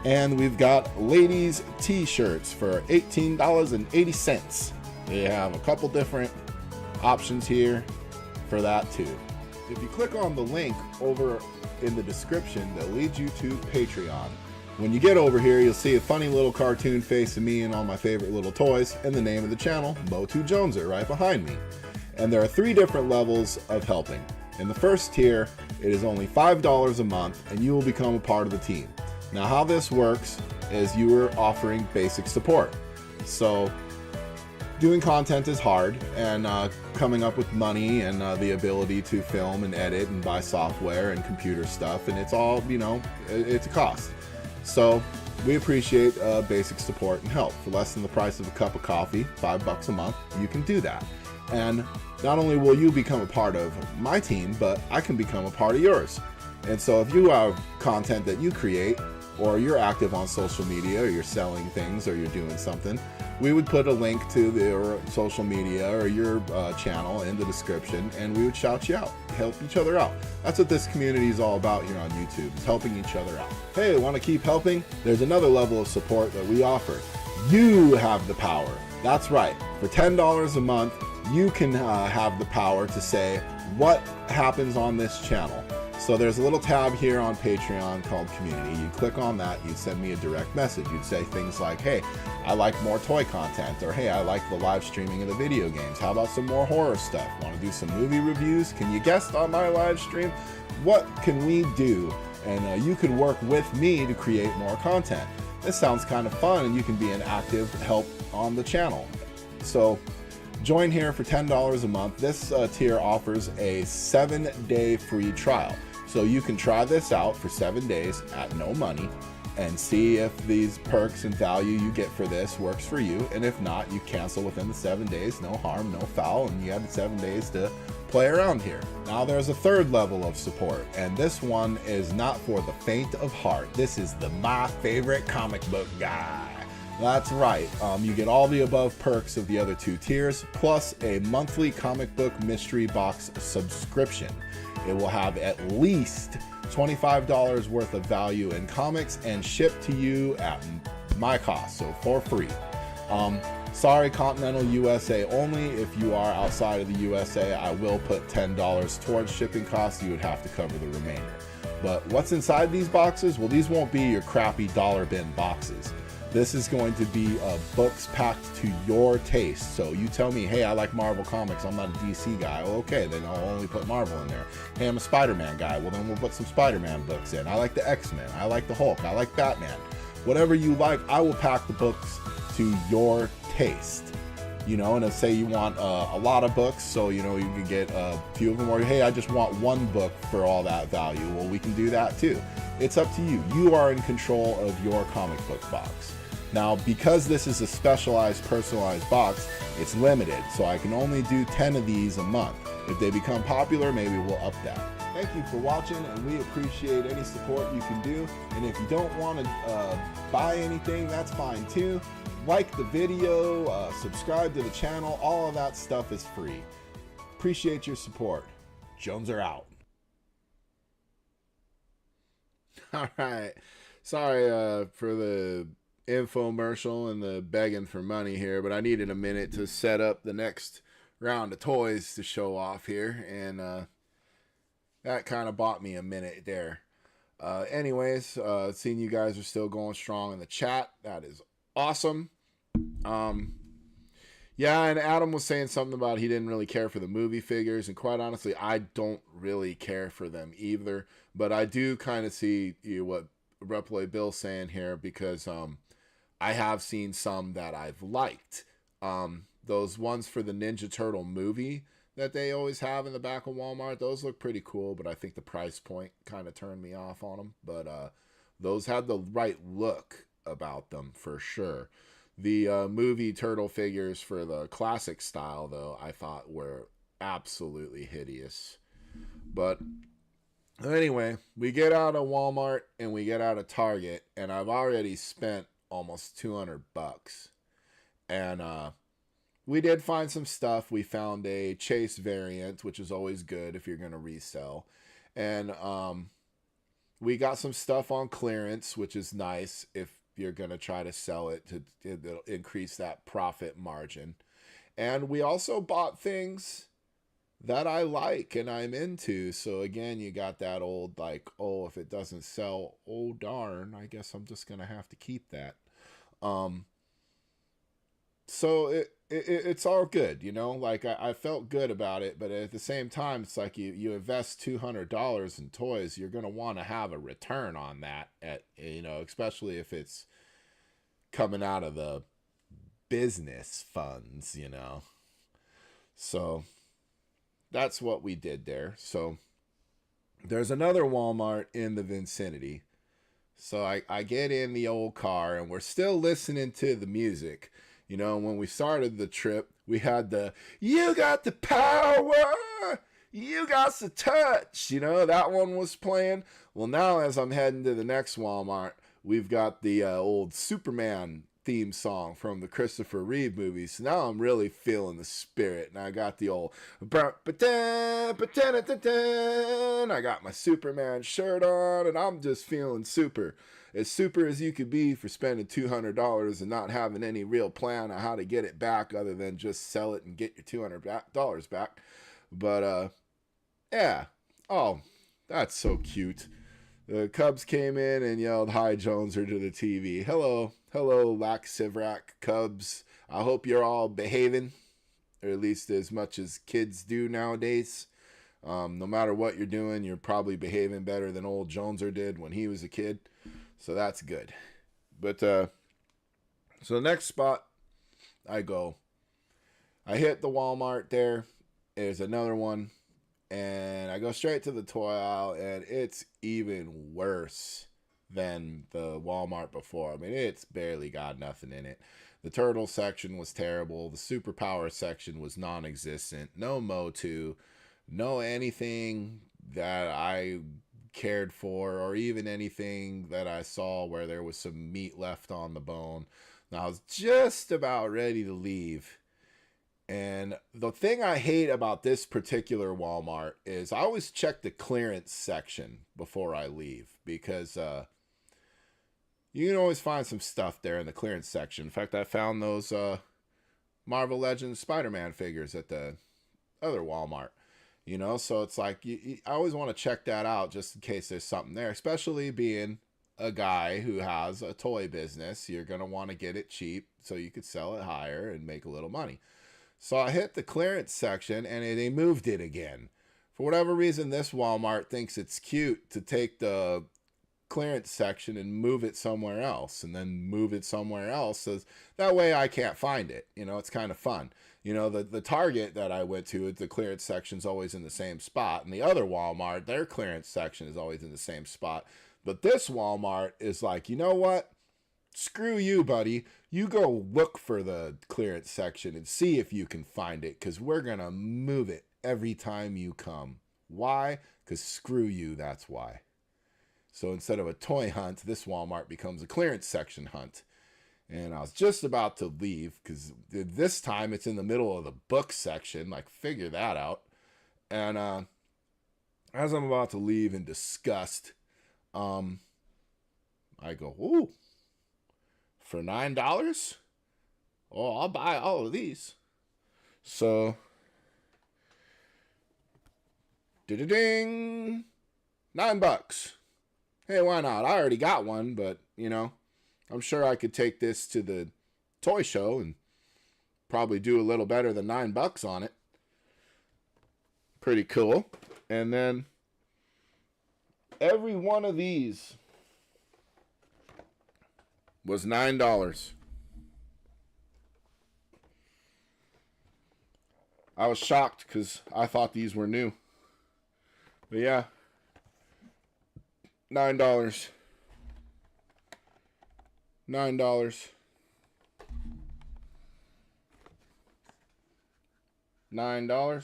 And we've got ladies t-shirts for $18.80. They have a couple different options here for that too. If you click on the link over in the description that leads you to Patreon, when you get over here, you'll see a funny little cartoon face of me and all my favorite little toys, and the name of the channel, Motu Jonezer, right behind me. And there are 3 different levels of helping. In the first tier, it is only $5 a month, and you will become a part of the team. Now, how this works is you are offering basic support. So doing content is hard, and coming up with money and the ability to film and edit and buy software and computer stuff, and it's all, you know, it's a cost. So we appreciate basic support and help. For less than the price of a cup of coffee, $5 a month, you can do that. And not only will you become a part of my team, but I can become a part of yours. And so if you have content that you create, or you're active on social media, or you're selling things, or you're doing something, we would put a link to your social media or your channel in the description, and we would shout you out, help each other out. That's what this community is all about here on YouTube, is helping each other out. Hey, want to keep helping? There's another level of support that we offer. You have the power. That's right. For $10 a month, you can have the power to say what happens on this channel. So there's a little tab here on Patreon called Community. You click on that, you'd send me a direct message. You'd say things like, hey, I like more toy content, or hey, I like the live streaming of the video games. How about some more horror stuff? Want to do some movie reviews? Can you guest on my live stream? What can we do? And you could work with me to create more content. This sounds kind of fun, and you can be an active help on the channel. So join here for $10 a month. This tier offers a 7-day free trial. So you can try this out for 7 days at no money and see if these perks and value you get for this works for you. And if not, you cancel within the 7 days, no harm, no foul, and you have the 7 days to play around here. Now there's a third level of support, and this one is not for the faint of heart. This is my favorite comic book guy. That's right. You get all the above perks of the other 2 tiers, plus a monthly comic book mystery box subscription. It will have at least $25 worth of value in comics and shipped to you at my cost, so for free. Sorry, continental USA only. If you are outside of the USA, I will put $10 towards shipping costs. You would have to cover the remainder. But what's inside these boxes? Well, these won't be your crappy dollar bin boxes. This is going to be books packed to your taste. So you tell me, hey, I like Marvel Comics. I'm not a DC guy. Well, okay, then I'll only put Marvel in there. Hey, I'm a Spider-Man guy. Well, then we'll put some Spider-Man books in. I like the X-Men. I like the Hulk. I like Batman. Whatever you like, I will pack the books to your taste. You know, and if say you want a lot of books, so you know you can get a few of them, or hey, I just want one book for all that value. Well, we can do that too. It's up to you. You are in control of your comic book box. Now, because this is a specialized, personalized box, it's limited, so I can only do 10 of these a month. If they become popular, maybe we'll up that. Thank you for watching, and we appreciate any support you can do. And if you don't want to buy anything, that's fine too. Like the video, subscribe to the channel, all of that stuff is free. Appreciate your support. Jonezer out. All right. Sorry for the infomercial and the begging for money here, but I needed a minute to set up the next round of toys to show off here, and that kind of bought me a minute there. Anyways, seeing you guys are still going strong in the chat, that is awesome. Yeah, and Adam was saying something about he didn't really care for the movie figures, and quite honestly, I don't really care for them either. But I do kind of see what Replay Bill's saying here, because I have seen some that I've liked. Those ones for the Ninja Turtle movie that they always have in the back of Walmart, those look pretty cool, but I think the price point kind of turned me off on them. But those had the right look about them for sure. The movie turtle figures for the classic style, though, I thought were absolutely hideous. But anyway, we get out of Walmart and we get out of Target, and I've already spent almost $200. And we did find some stuff. We found a Chase variant, which is always good if you're going to resell. And we got some stuff on clearance, which is nice if you're going to try to sell it to increase that profit margin. And we also bought things that I like and I'm into. So again, you got that old, like, oh, if it doesn't sell, oh darn, I guess I'm just going to have to keep that. So it's all good, you know, like I felt good about it, but at the same time, it's like you invest $200 in toys, you're going to want to have a return on that, at, you know, especially if it's coming out of the business funds, you know. So that's what we did there. So there's another Walmart in the vicinity. So I get in the old car and we're still listening to the music. You know, when we started the trip, we had the, you got the power, you got the touch, you know, that one was playing. Well, now as I'm heading to the next Walmart, we've got the old Superman theme song from the Christopher Reeve movies. So now I'm really feeling the spirit. And I got the old, I got my Superman shirt on, and I'm just feeling super as you could be for spending $200 and not having any real plan on how to get it back other than just sell it and get your $200 back. But yeah, oh, that's so cute. The Cubs came in and yelled hi Jonezer to the TV. Hello Lac Sivrak Cubs. I hope you're all behaving, or at least as much as kids do nowadays. No matter what you're doing, you're probably behaving better than old Jonezer did when he was a kid. So that's good. But so the next spot I go, I hit the Walmart there. There's another one. And I go straight to the toy aisle, and it's even worse than the Walmart before. I mean, it's barely got nothing in it. The turtle section was terrible. The superpower section was non-existent. No Motu. No anything that I cared for, or even anything that I saw where there was some meat left on the bone. And I was just about ready to leave. And the thing I hate about this particular Walmart is I always check the clearance section before I leave, because you can always find some stuff there in the clearance section. In fact, I found those Marvel Legends Spider-Man figures at the other Walmart. You know, so it's like I always want to check that out just in case there's something there, especially being a guy who has a toy business. You're going to want to get it cheap so you could sell it higher and make a little money. So I hit the clearance section and they moved it again. For whatever reason, this Walmart thinks it's cute to take the clearance section and move it somewhere else, and then move it somewhere else. So that way I can't find it. You know, it's kind of fun. You know, the Target that I went to, the clearance section's always in the same spot. And the other Walmart, their clearance section is always in the same spot. But this Walmart is like, you know what? Screw you, buddy. You go look for the clearance section and see if you can find it, because we're going to move it every time you come. Why? Because screw you, that's why. So instead of a toy hunt, this Walmart becomes a clearance section hunt. And I was just about to leave, because this time it's in the middle of the book section. Like, figure that out. And as I'm about to leave in disgust, I go, ooh, for $9? Oh, I'll buy all of these. So Ding! $9. Hey, why not? I already got one, but, you know, I'm sure I could take this to the toy show and probably do a little better than $9 on it. Pretty cool. And then every one of these was $9. I was shocked because I thought these were new. But yeah, $9. $9. $9.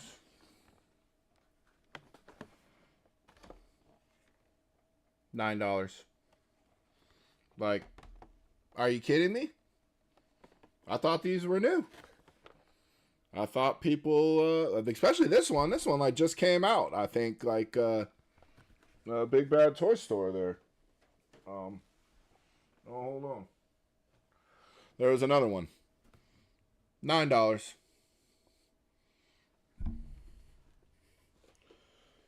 $9. Like, are you kidding me? I thought these were new. I thought people, especially this one like just came out. I think like Big Bad Toy Store there. Oh, hold on. There was another one. $9.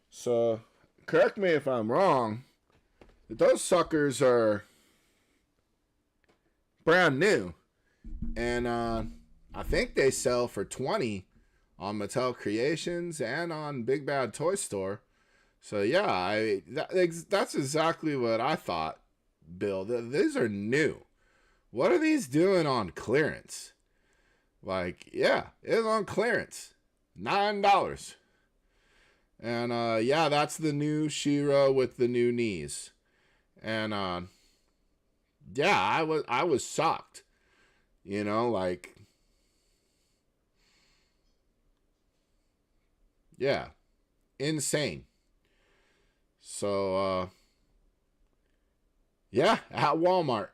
So, correct me if I'm wrong. Those suckers are brand new, and I think they sell for $20 on Mattel Creations and on Big Bad Toy Store. So yeah, that's exactly what I thought, Bill. These are new. What are these doing on clearance? Like, yeah, it's on clearance. $9. And yeah, that's the new She-Ra with the new knees. And yeah, I was shocked. You know, like, yeah, insane. So yeah, at Walmart.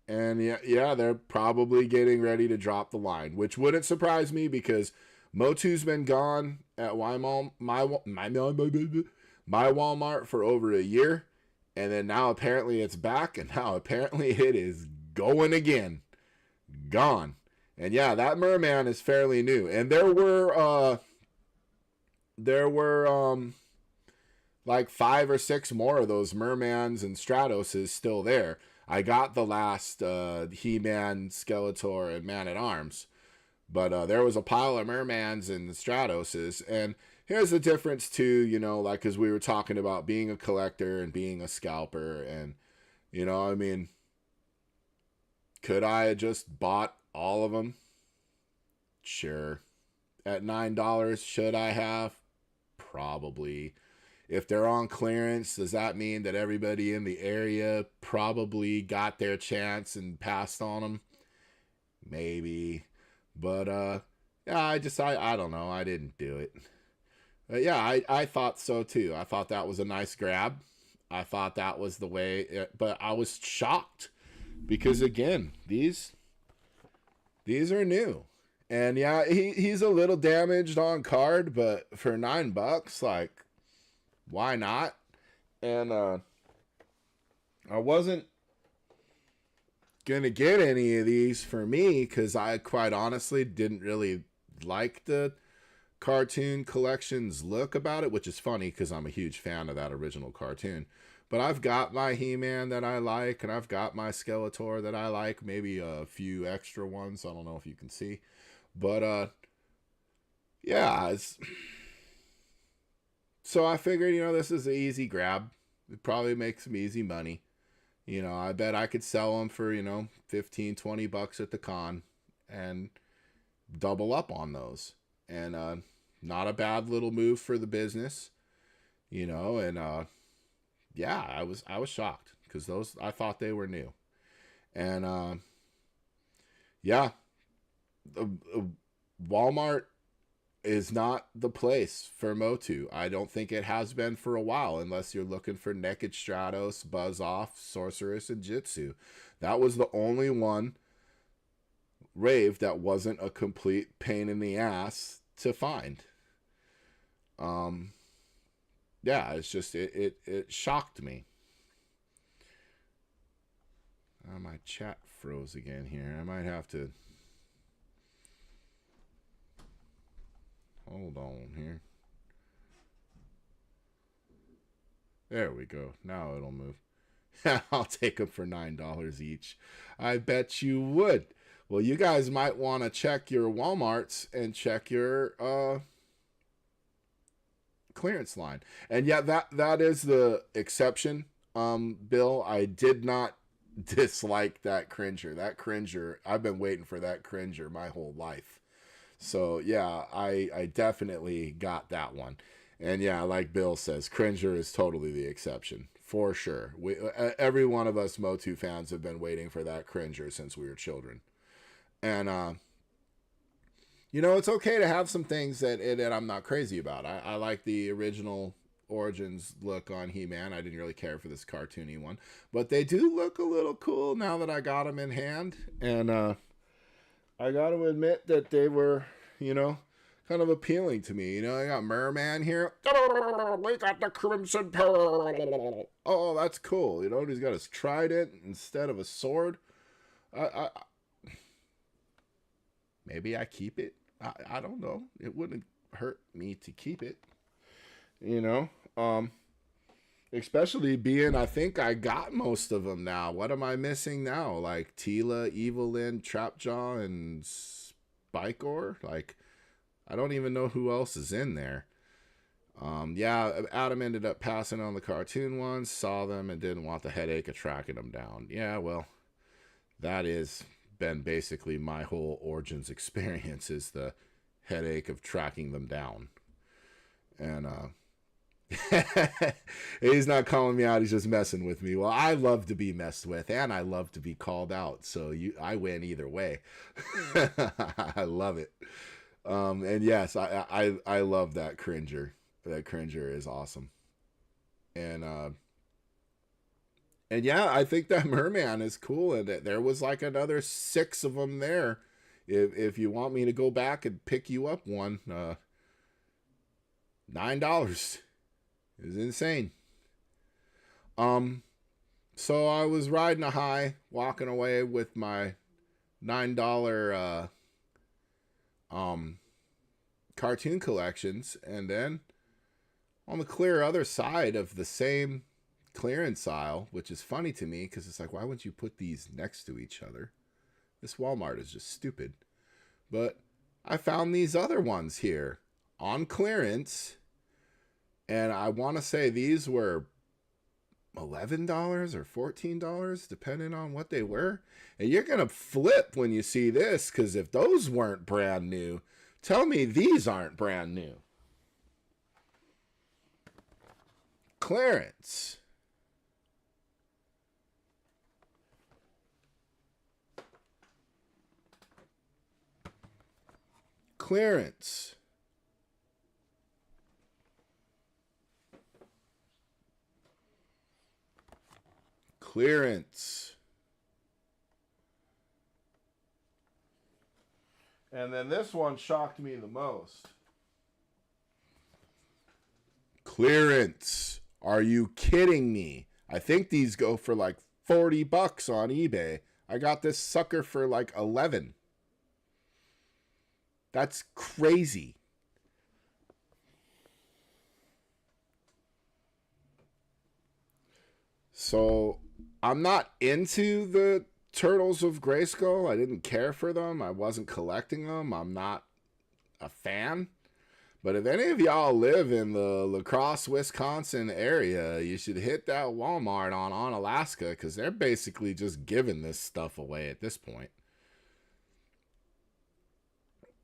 And yeah, they're probably getting ready to drop the line, which wouldn't surprise me because Motu's been gone at my Walmart for over a year. And then now apparently it's back, and now apparently it is going again. Gone. And yeah, that Merman is fairly new. And there were like 5 or 6 more of those Mermans and Stratoses still there. I got the last He-Man, Skeletor, and Man-at-Arms. But there was a pile of Mermans and Stratoses. And here's the difference too, you know, like, because we were talking about being a collector and being a scalper. And, you know, I mean, could I have just bought all of them? Sure. At $9, should I have? Probably. If they're on clearance, does that mean that everybody in the area probably got their chance and passed on them? Maybe. But, yeah, I don't know. I didn't do it. But yeah, I thought so too. I thought that was a nice grab. I thought that was the way, but I was shocked because, again, these are new. And yeah, he's a little damaged on card, but for $9, like, why not? And I wasn't gonna get any of these for me because I quite honestly didn't really like the cartoon collection's look about it, which is funny because I'm a huge fan of that original cartoon. But I've got my He-Man that I like, and I've got my Skeletor that I like, maybe a few extra ones. I don't know if you can see. But yeah, so I figured, you know, this is an easy grab. It probably makes some easy money. You know, I bet I could sell them for, you know, $15-20 at the con and double up on those. And not a bad little move for the business, you know. And yeah, I was shocked because those, I thought they were new. And yeah, Walmart is not the place for Motu. I don't think it has been for a while, unless you're looking for Naked Stratos, Buzz Off, Sorceress, and Jitsu. That was the only one rave that wasn't a complete pain in the ass to find. Yeah, it's just it shocked me. My chat froze again here. I might have to hold on here. There we go. Now it'll move. I'll take them for $9 each. I bet you would. Well, you guys might want to check your Walmarts and check your clearance line. And yeah, that is the exception. Bill, I did not dislike that cringer. That cringer, I've been waiting for that cringer my whole life. So yeah, I definitely got that one. And yeah, like Bill says, cringer is totally the exception for sure. Every one of us Motu fans have been waiting for that cringer since we were children. And you know, it's okay to have some things that I'm not crazy about. I like the original Origins look on He-Man. I didn't really care for this cartoony one, but they do look a little cool now that I got them in hand. And I got to admit that they were, you know, kind of appealing to me. You know, I got Merman here. We got the Crimson Pearl. Oh, that's cool. You know, he's got his trident instead of a sword. Maybe I keep it. I don't know. It wouldn't hurt me to keep it. You know, especially being, I think I got most of them now. What am I missing now? Like Tila, Evelyn, Trapjaw, and Spikor. Like, I don't even know who else is in there. Yeah, Adam ended up passing on the cartoon ones, saw them, and didn't want the headache of tracking them down. Yeah, well, that is been basically my whole Origins experience, is the headache of tracking them down. And he's not calling me out, he's just messing with me. Well, I love to be messed with, and I love to be called out, so I win either way. I love it. And yes, I love that cringer. That cringer is awesome. And yeah, I think that Merman is cool, and there was like another 6 of them there. If you want me to go back and pick you up one, $9 is insane. So I was riding a high, walking away with my $9 cartoon collections, and then on the clear other side of the same clearance aisle, which is funny to me because it's like, why would you put these next to each other? This Walmart is just stupid. But I found these other ones here on clearance, and I want to say these were $11 or $14, depending on what they were. And you're going to flip when you see this, because if those weren't brand new, tell me these aren't brand new. Clearance. Clearance. Clearance. And then this one shocked me the most. Clearance. Are you kidding me? I think these go for like $40 on eBay. I got this sucker for like 11. That's crazy. So I'm not into the Turtles of Grayskull. I didn't care for them. I wasn't collecting them. I'm not a fan. But if any of y'all live in the La Crosse, Wisconsin area, you should hit that Walmart on Alaska, because they're basically just giving this stuff away at this point.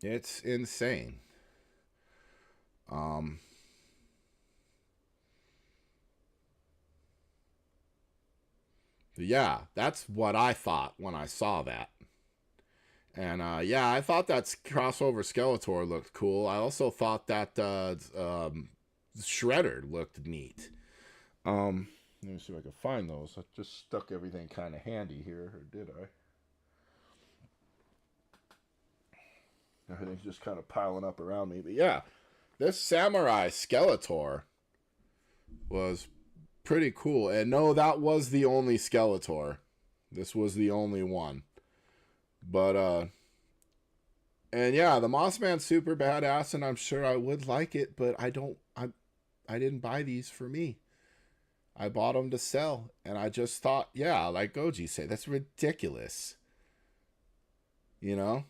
It's insane. Yeah, that's what I thought when I saw that. And yeah, I thought that crossover Skeletor looked cool. I also thought that Shredder looked neat. Let me see if I can find those. I just stuck everything kind of handy here, or did I? Everything's just kind of piling up around me. But yeah, this Samurai Skeletor was pretty cool. And no, that was the only Skeletor. This was the only one. But and yeah, the Mossman's super badass, and I'm sure I would like it, but I didn't buy these for me. I bought them to sell, and I just thought, yeah, like Goji say, that's ridiculous, you know?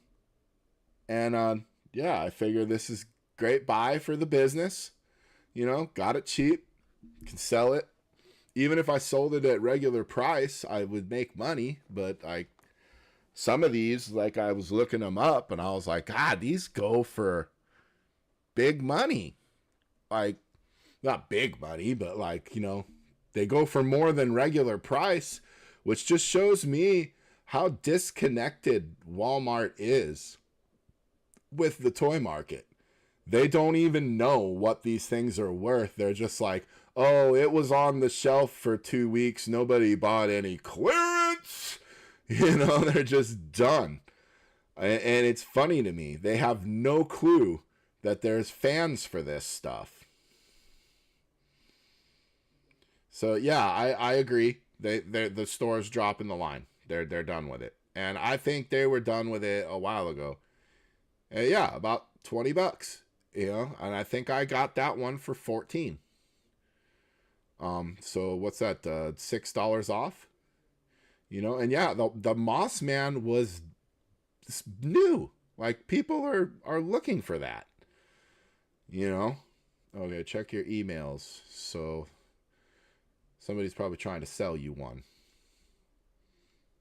And yeah, I figure this is great buy for the business. You know, got it cheap, can sell it. Even if I sold it at regular price, I would make money. But like some of these, like I was looking them up, and I was like, God, these go for big money. Like not big money, but like, you know, they go for more than regular price, which just shows me how disconnected Walmart is with the toy market. They don't even know what these things are worth. They're just like, oh, it was on the shelf for 2 weeks. Nobody bought any clearance. You know, they're just done. And it's funny to me. They have no clue that there's fans for this stuff. So yeah, I agree. The store's dropping the line. They're done with it. And I think they were done with it a while ago. Yeah, about $20. You know, and I think I got that one for 14. So what's that? $6 off. You know, and yeah, the Moss Man was new. Like people are looking for that. You know, okay, check your emails. So somebody's probably trying to sell you one,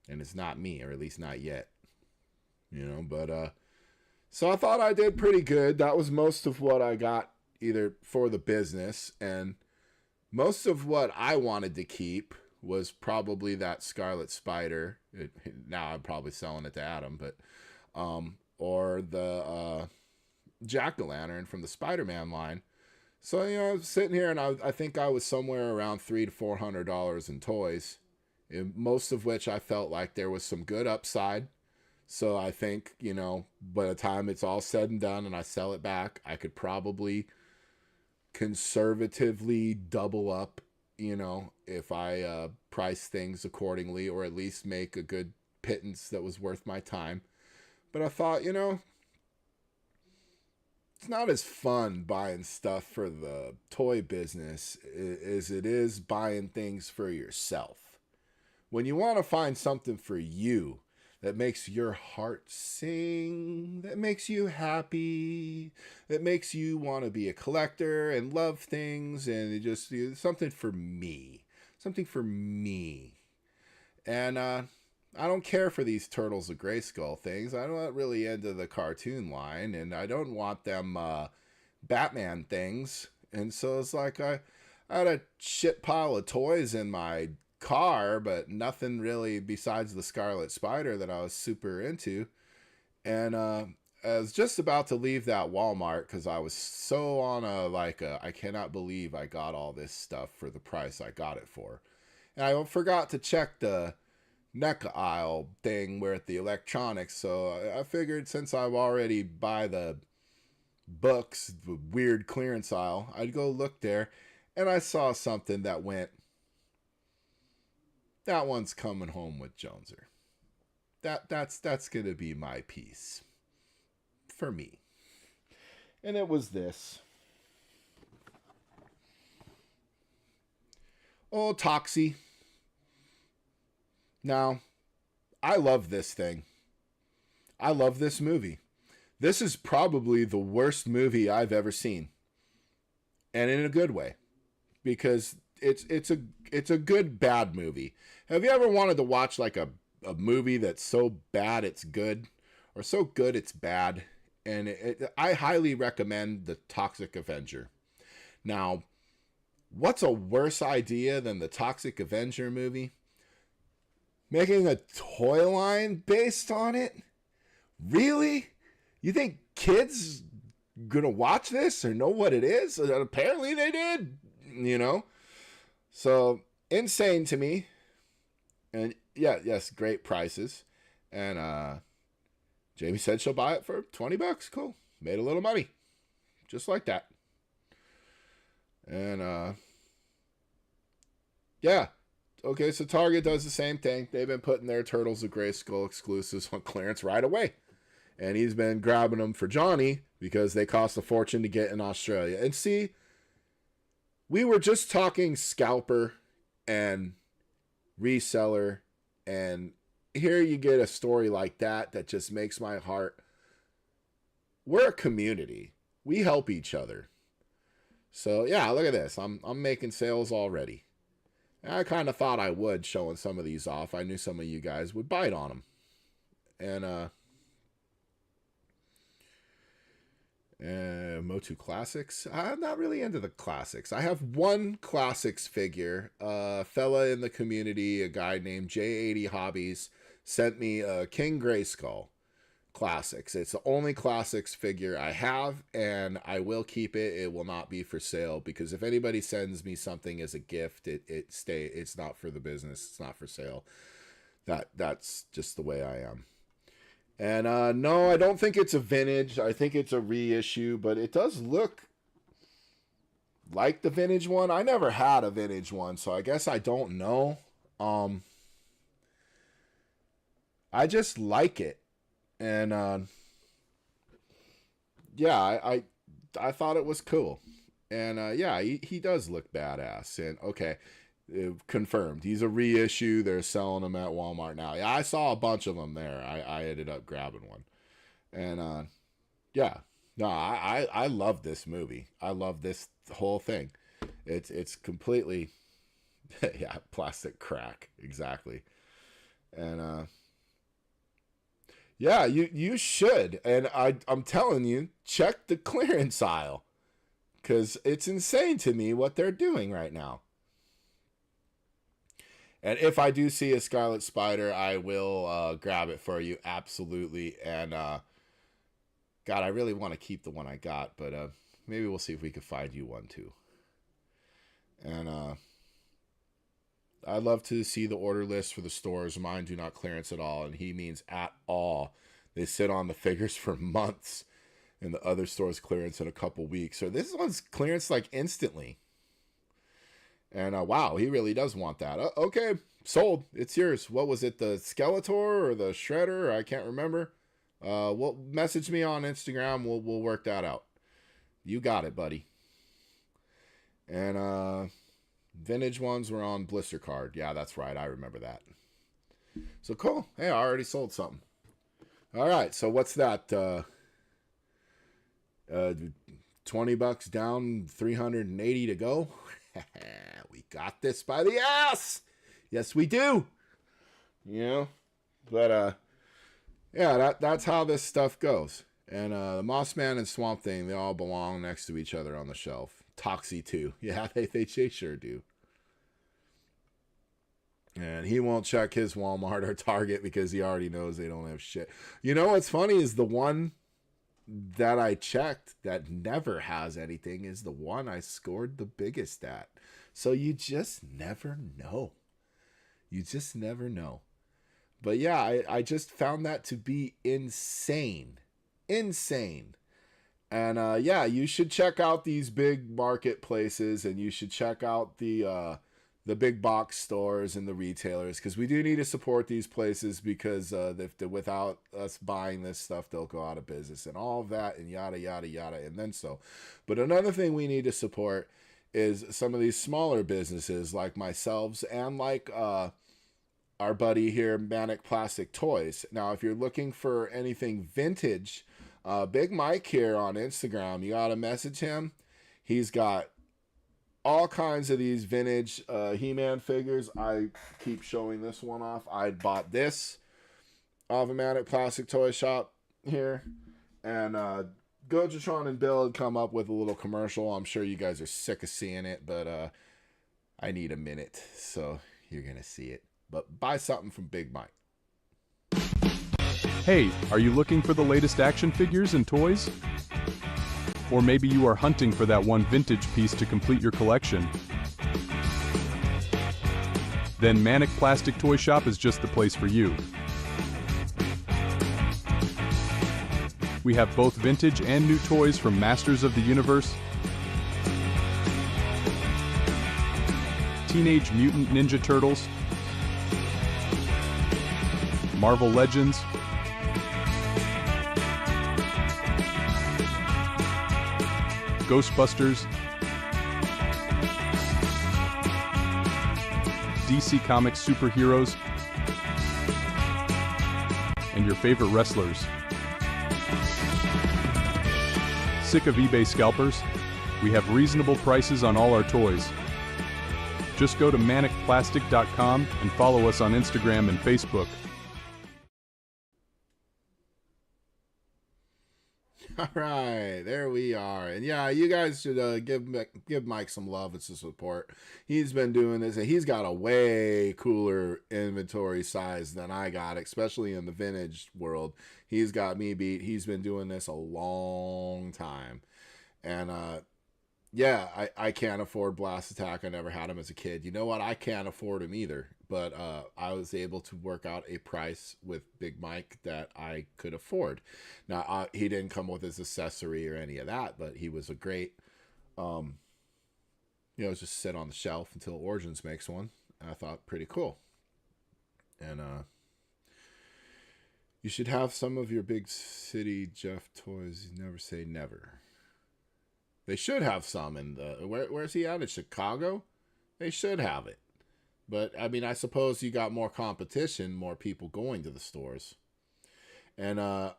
and it's not me, or at least not yet. You know, but so I thought I did pretty good. That was most of what I got either for the business, and most of what I wanted to keep was probably that Scarlet Spider. Now I'm probably selling it to Adam, but or the Jack-o'-lantern from the Spider-Man line. So, you know, I was sitting here, and I think I was somewhere around $300 to $400 in toys, most of which I felt like there was some good upside. So I think, you know, by the time it's all said and done and I sell it back, I could probably conservatively double up, you know, if I price things accordingly, or at least make a good pittance that was worth my time. But I thought, you know, it's not as fun buying stuff for the toy business as it is buying things for yourself. When you want to find something for you that makes your heart sing, that makes you happy, that makes you want to be a collector and love things, and it just something for me. Something for me. And I don't care for these Turtles of Grayskull things. I'm not really into the cartoon line, and I don't want them Batman things. And so it's like I had a shit pile of toys in my car, but nothing really besides the Scarlet Spider that I was super into. And I was just about to leave that Walmart because I was so on I cannot believe I got all this stuff for the price I got it for. And I forgot to check the neck aisle thing where at the electronics, so I figured since I've already buy the books, the weird clearance aisle, I'd go look there, and I saw something that went, that one's coming home with Jonezer. That's gonna be my piece for me. And it was this. Oh, Toxie. Now, I love this thing. I love this movie. This is probably the worst movie I've ever seen. And in a good way. Because it's a good bad movie. Have you ever wanted to watch like a movie that's so bad it's good, or so good it's bad? And I highly recommend The Toxic Avenger. Now, what's a worse idea than the Toxic Avenger movie? Making a toy line based on it? Really? You think kids gonna watch this or know what it is? Apparently they did, you know? So, insane to me. And yeah, yes, great prices. And Jamie said she'll buy it for $20. Cool. Made a little money. Just like that. And yeah. Okay, so Target does the same thing. They've been putting their Turtles of Grayskull exclusives on clearance right away. And he's been grabbing them for Johnny because they cost a fortune to get in Australia. And see, we were just talking scalper and reseller. And here you get a story like that that just makes my heart. We're a community. We help each other. So yeah, look at this. I'm making sales already. And I kind of thought I would, showing some of these off. I knew some of you guys would bite on them. And Motu Classics. I'm not really into the classics. I have one classics figure. A fella in the community, a guy named J80 Hobbies, sent me a King Grayskull classics. It's the only classics figure I have, and I will keep it. It will not be for sale, because if anybody sends me something as a gift, it's not for the business. It's not for sale. That's just the way I am. And no, I don't think it's a vintage. I think it's a reissue, but it does look like the vintage one. I never had a vintage one, so I guess I don't know. I just like it. And yeah, I thought it was cool. And yeah, he does look badass. And okay, confirmed, he's a reissue. They're selling them at Walmart now. Yeah, I saw a bunch of them there. I ended up grabbing one. And yeah, no, I love this movie. I love this whole thing. It's completely yeah, plastic crack, exactly. And yeah, you should. And I'm telling you, check the clearance aisle, because it's insane to me what they're doing right now. And if I do see a Scarlet Spider, I will grab it for you, absolutely. And God, I really want to keep the one I got, but maybe we'll see if we can find you one too. And I'd love to see the order list for the stores. Mine do not clearance at all, and he means at all. They sit on the figures for months, and the other stores clearance in a couple weeks. So this one's clearance like instantly. And wow, he really does want that. Okay, sold. It's yours. What was it, the Skeletor or the Shredder? I can't remember. Well, message me on Instagram. We'll work that out. You got it, buddy. And vintage ones were on blister card. Yeah, that's right. I remember that. So cool. Hey, I already sold something. All right. So what's that? $20 down, 380 to go. We got this by the ass. Yes, we do. You know, but yeah, that's how this stuff goes. And the Mossman and Swamp Thing, they all belong next to each other on the shelf. Toxie too. Yeah, they sure do. And he won't check his Walmart or Target because he already knows they don't have shit. You know what's funny is the one that I checked that never has anything is the one I scored the biggest at. So you just never know. You just never know. But yeah, I just found that to be insane. Insane. And yeah, you should check out these big marketplaces, and you should check out the big box stores and the retailers, because we do need to support these places, because without us buying this stuff, they'll go out of business and all of that and yada, yada, yada, and then so. But another thing we need to support is some of these smaller businesses like myself and like our buddy here, Manic Plastic Toys. Now, if you're looking for anything vintage, Big Mike here on Instagram, you got to message him. He's got all kinds of these vintage He-Man figures. I keep showing this one off. I bought this off a Manic Plastic Toy Shop here. And Gojatron and Bill had come up with a little commercial. I'm sure you guys are sick of seeing it, but I need a minute, so you're going to see it. But buy something from Big Mike. Hey, are you looking for the latest action figures and toys? Or maybe you are hunting for that one vintage piece to complete your collection. Then Manic Plastic Toy Shop is just the place for you. We have both vintage and new toys from Masters of the Universe, Teenage Mutant Ninja Turtles, Marvel Legends, Ghostbusters, DC Comics superheroes, and your favorite wrestlers. Sick of eBay scalpers? We have reasonable prices on all our toys. Just go to manicplastic.com and follow us on Instagram and Facebook. All right, there we are. And yeah, you guys should give Mike some love and some support. He's been doing this, and he's got a way cooler inventory size than I got, especially in the vintage world. He's got me beat. He's been doing this a long time. And yeah, I can't afford Blast Attack. I never had him as a kid. You know what? I can't afford him either. But I was able to work out a price with Big Mike that I could afford. Now, he didn't come with his accessory or any of that, but he was a great, just sit on the shelf until Origins makes one. And I thought, pretty cool. And you should have some of your big city Jeff toys. You never say never. They should have some in the... Where's he at? In Chicago? They should have it. But, I mean, I suppose you got more competition, more people going to the stores. And I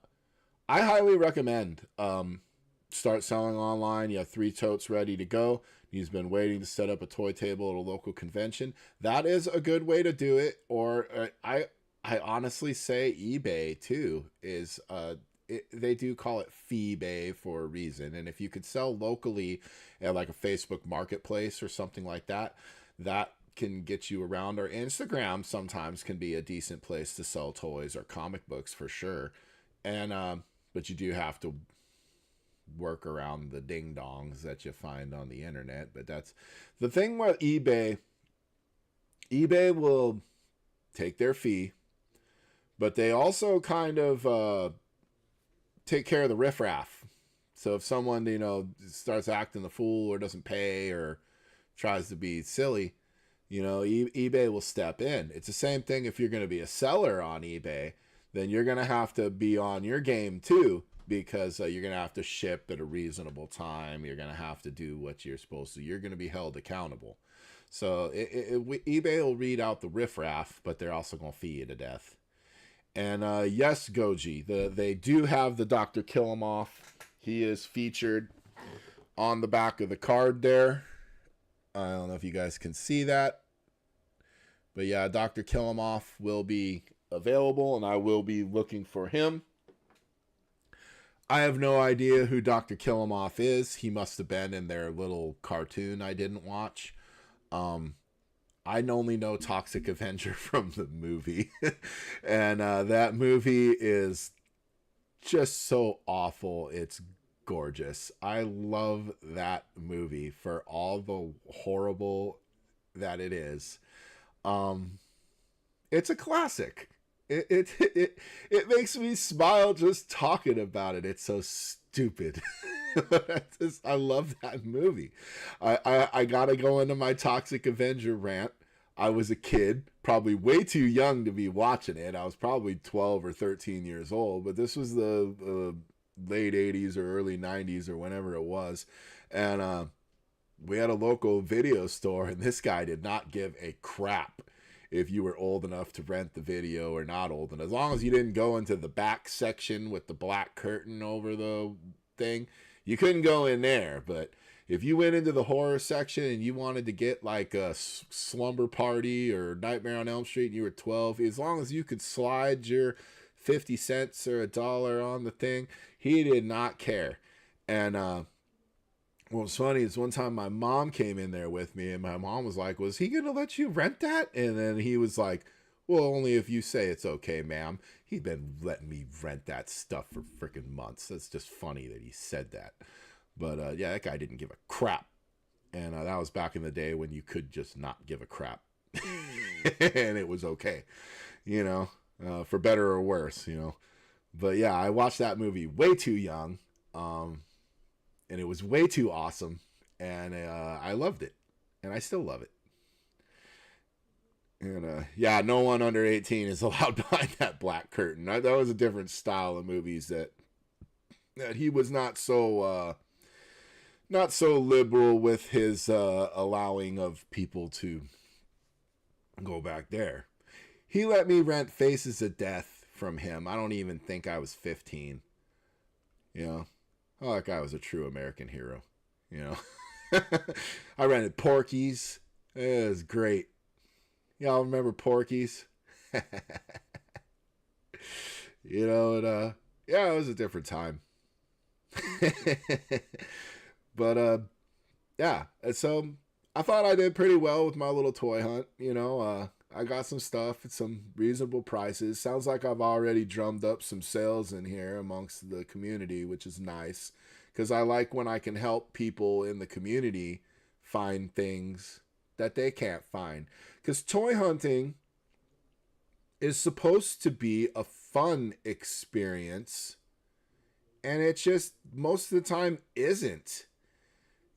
highly recommend start selling online. You have 3 totes ready to go. He's been waiting to set up a toy table at a local convention. That is a good way to do it. Or I honestly say eBay, too, is... they do call it Feebay for a reason. And if you could sell locally at like a Facebook marketplace or something like that, that can get you around. Or Instagram sometimes can be a decent place to sell toys or comic books for sure. And but you do have to work around the ding dongs that you find on the internet. But that's the thing with eBay. eBay will take their fee, but they also kind of take care of the riffraff. So if someone, starts acting the fool or doesn't pay or tries to be silly, eBay will step in. It's the same thing if you're going to be a seller on eBay, then you're going to have to be on your game too, because you're going to have to ship at a reasonable time. You're going to have to do what you're supposed to. You're going to be held accountable. So eBay will read out the riffraff, but they're also going to fee you to death. And yes, Goji, they do have the Dr. Killamoff. He is featured on the back of the card there. I don't know if you guys can see that. But yeah, Dr. Killamoff will be available, and I will be looking for him. I have no idea who Dr. Killamoff is. He must have been in their little cartoon I didn't watch. I only know Toxic Avenger from the movie. And that movie is just so awful. It's gorgeous. I love that movie for all the horrible that it is. It's a classic. It makes me smile just talking about it. It's so stupid. I love that movie. I gotta go into my Toxic Avenger rant. I was a kid, probably way too young to be watching it. I was probably 12 or 13 years old, but this was the late 80s or early 90s or whenever it was. And we had a local video store, and this guy did not give a crap if you were old enough to rent the video or not old enough. As long as you didn't go into the back section with the black curtain over the thing, you couldn't go in there. But if you went into the horror section and you wanted to get like a Slumber Party or Nightmare on Elm Street and you were 12, as long as you could slide your 50 cents or $1 on the thing, he did not care. And what was funny is one time my mom came in there with me, and my mom was like, was he going to let you rent that? And then he was like, well, only if you say it's okay, ma'am. He'd been letting me rent that stuff for freaking months. That's just funny that he said that. But yeah, that guy didn't give a crap. And that was back in the day when you could just not give a crap. And it was okay, for better or worse, But yeah, I watched that movie way too young. And it was way too awesome. And I loved it. And I still love it. And yeah, no one under 18 is allowed behind that black curtain. That was a different style of movies that he was not so liberal with his allowing of people to Go back there. He let me rent Faces of Death from him. I don't even think I was 15. You know, oh, that guy was a true American hero. You know, I rented Porky's. It was great. Y'all remember Porky's? You know, and yeah, it was a different time. But yeah, and so I thought I did pretty well with my little toy hunt. You know, I got some stuff at some reasonable prices. Sounds like I've already drummed up some sales in here amongst the community, which is nice, because I like when I can help people in the community find things that they can't find. Because toy hunting is supposed to be a fun experience, and it just most of the time isn't.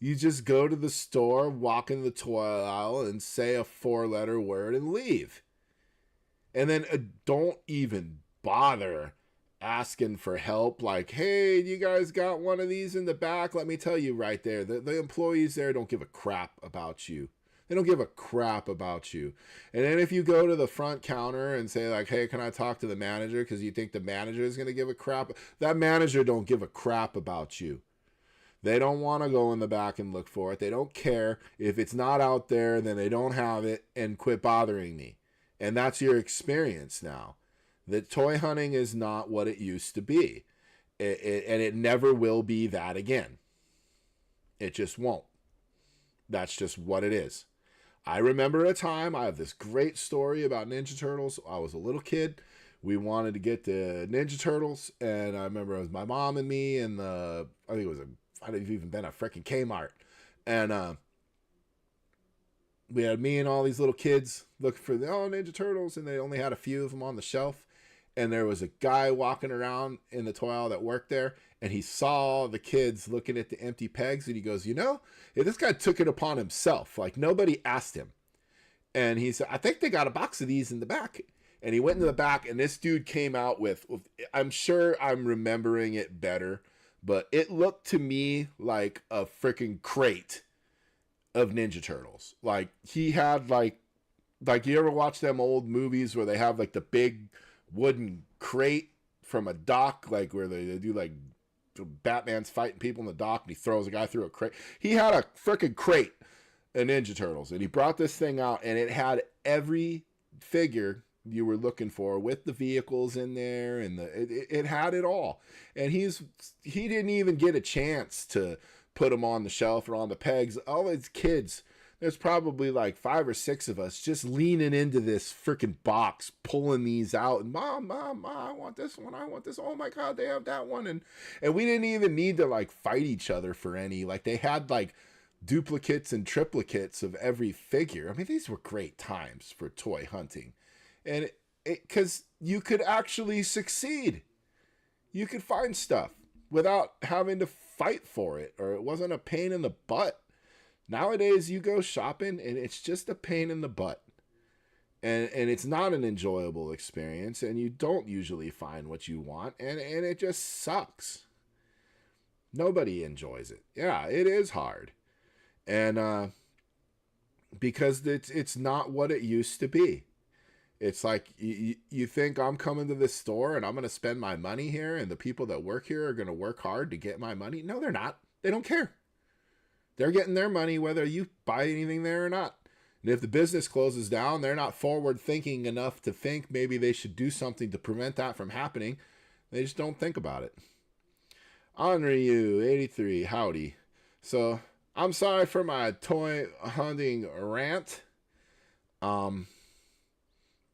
You just go to the store, walk in the toy aisle, and say a 4-letter word and leave. And then don't even bother asking for help. Like, hey, you guys got one of these in the back? Let me tell you right there, the employees there don't give a crap about you. They don't give a crap about you. And then if you go to the front counter and say, like, hey, can I talk to the manager? Because you think the manager is going to give a crap. That manager don't give a crap about you. They don't want to go in the back and look for it. They don't care. If it's not out there, then they don't have it, and quit bothering me. And that's your experience now. That toy hunting is not what it used to be. And it never will be that again. It just won't. That's just what it is. I remember a time, I have this great story about Ninja Turtles. I was a little kid. We wanted to get the Ninja Turtles, and I remember it was my mom and me, and I think it was I'd have even been a freaking Kmart. And we had me and all these little kids looking for the Ninja Turtles, and they only had a few of them on the shelf. And there was a guy walking around in the toy aisle that worked there, and he saw the kids looking at the empty pegs, and he goes, you know, this guy took it upon himself. Like, nobody asked him. And he said, I think they got a box of these in the back. And he went into the back, and this dude came out with I'm sure I'm remembering it better, but it looked to me like a freaking crate of Ninja Turtles. Like, he had like you ever watch them old movies where they have like the big wooden crate from a dock, like where they do like Batman's fighting people in the dock, and he throws a guy through a crate. He had a freaking crate of Ninja Turtles, and he brought this thing out, and it had every figure you were looking for with the vehicles in there, and it had it all. And he didn't even get a chance to put them on the shelf or on the pegs. All his kids, there's probably like 5 or 6 of us just leaning into this freaking box, pulling these out. And mom, I want this one. I want this. Oh my God, they have that one. And we didn't even need to like fight each other for any. Like, they had like duplicates and triplicates of every figure. I mean, these were great times for toy hunting. And because you could actually succeed. You could find stuff without having to fight for it, or it wasn't a pain in the butt. Nowadays, you go shopping, and it's just a pain in the butt. And it's not an enjoyable experience, and you don't usually find what you want, and it just sucks. Nobody enjoys it. Yeah, it is hard. And because it's not what it used to be. It's like you think I'm coming to this store and I'm going to spend my money here, and the people that work here are going to work hard to get my money. No, they're not. They don't care. They're getting their money whether you buy anything there or not. And if the business closes down, they're not forward thinking enough to think maybe they should do something to prevent that from happening. They just don't think about it. Onryu83, howdy. So I'm sorry for my toy hunting rant.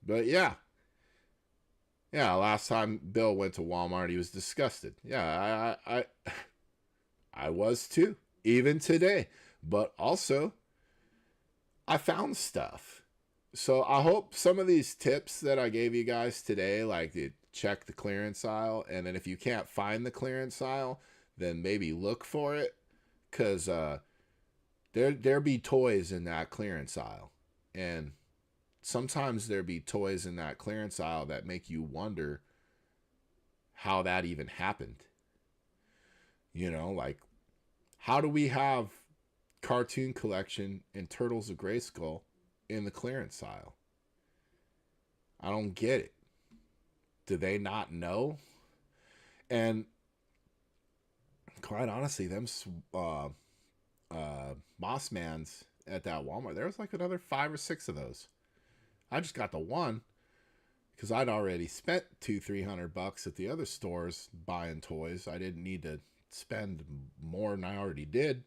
But yeah, last time Bill went to Walmart, he was disgusted. Yeah, I was too, even today. But also, I found stuff. So I hope some of these tips that I gave you guys today, like to check the clearance aisle, and then if you can't find the clearance aisle, then maybe look for it, because there be toys in that clearance aisle, and sometimes there be toys in that clearance aisle that make you wonder how that even happened. You know, like, how do we have Cartoon Collection and Turtles of Grayskull in the clearance aisle? I don't get it. Do they not know? And quite honestly, them Moss Mans at that Walmart, there was like another 5 or 6 of those. I just got the one because I'd already spent $200-300 at the other stores buying toys. I didn't need to spend more than I already did.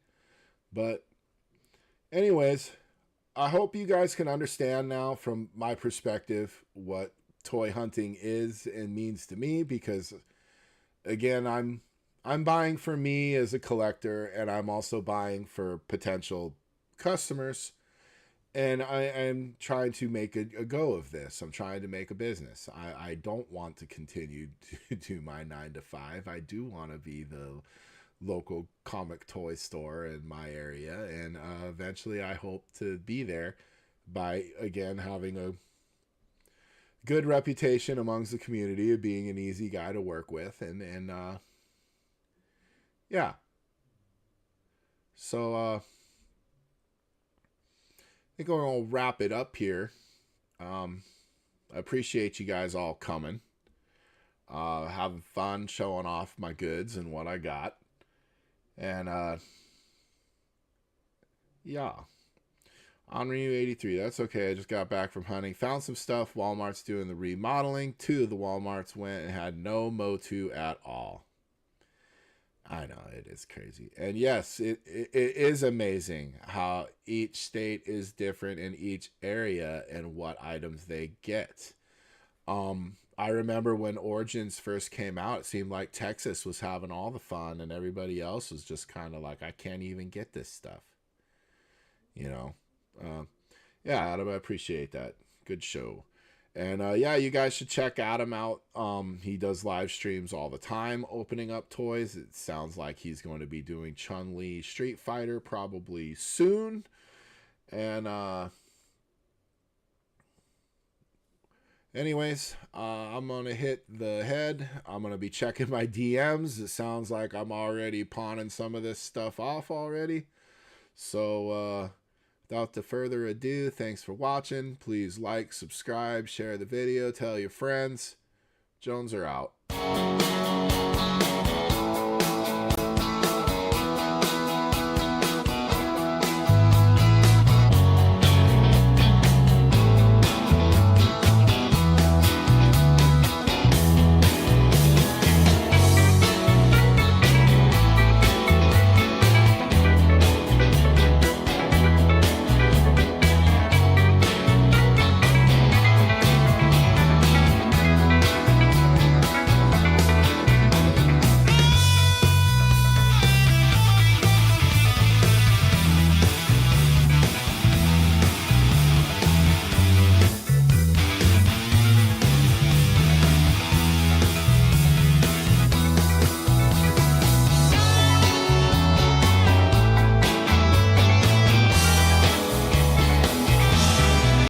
But anyways, I hope you guys can understand now from my perspective what toy hunting is and means to me, because again, I'm buying for me as a collector, and I'm also buying for potential customers. And I'm trying to make a go of this. I'm trying to make a business. I don't want to continue to do my 9 to 5. I do want to be the local comic toy store in my area. And eventually I hope to be there by, again, having a good reputation amongst the community of being an easy guy to work with. And yeah. So, I think we're going to wrap it up here. I appreciate you guys all coming. Having fun showing off my goods and what I got. And, yeah. Henri83, that's okay. I just got back from hunting. Found some stuff. Walmart's doing the remodeling. 2 of the Walmarts went and had no Motu at all. I know, it is crazy. And yes, it is amazing how each state is different in each area and what items they get. I remember when Origins first came out, it seemed like Texas was having all the fun and everybody else was just kind of like, I can't even get this stuff. You know? Yeah, Adam, I appreciate that. Good show. And yeah, you guys should check Adam out. He does live streams all the time, opening up toys. It sounds like he's going to be doing Chun-Li Street Fighter probably soon. And anyways, I'm going to hit the head. I'm going to be checking my DMs. It sounds like I'm already pawning some of this stuff off already. So, without the further ado, thanks for watching. Please like, subscribe, share the video, tell your friends. Jonezer out.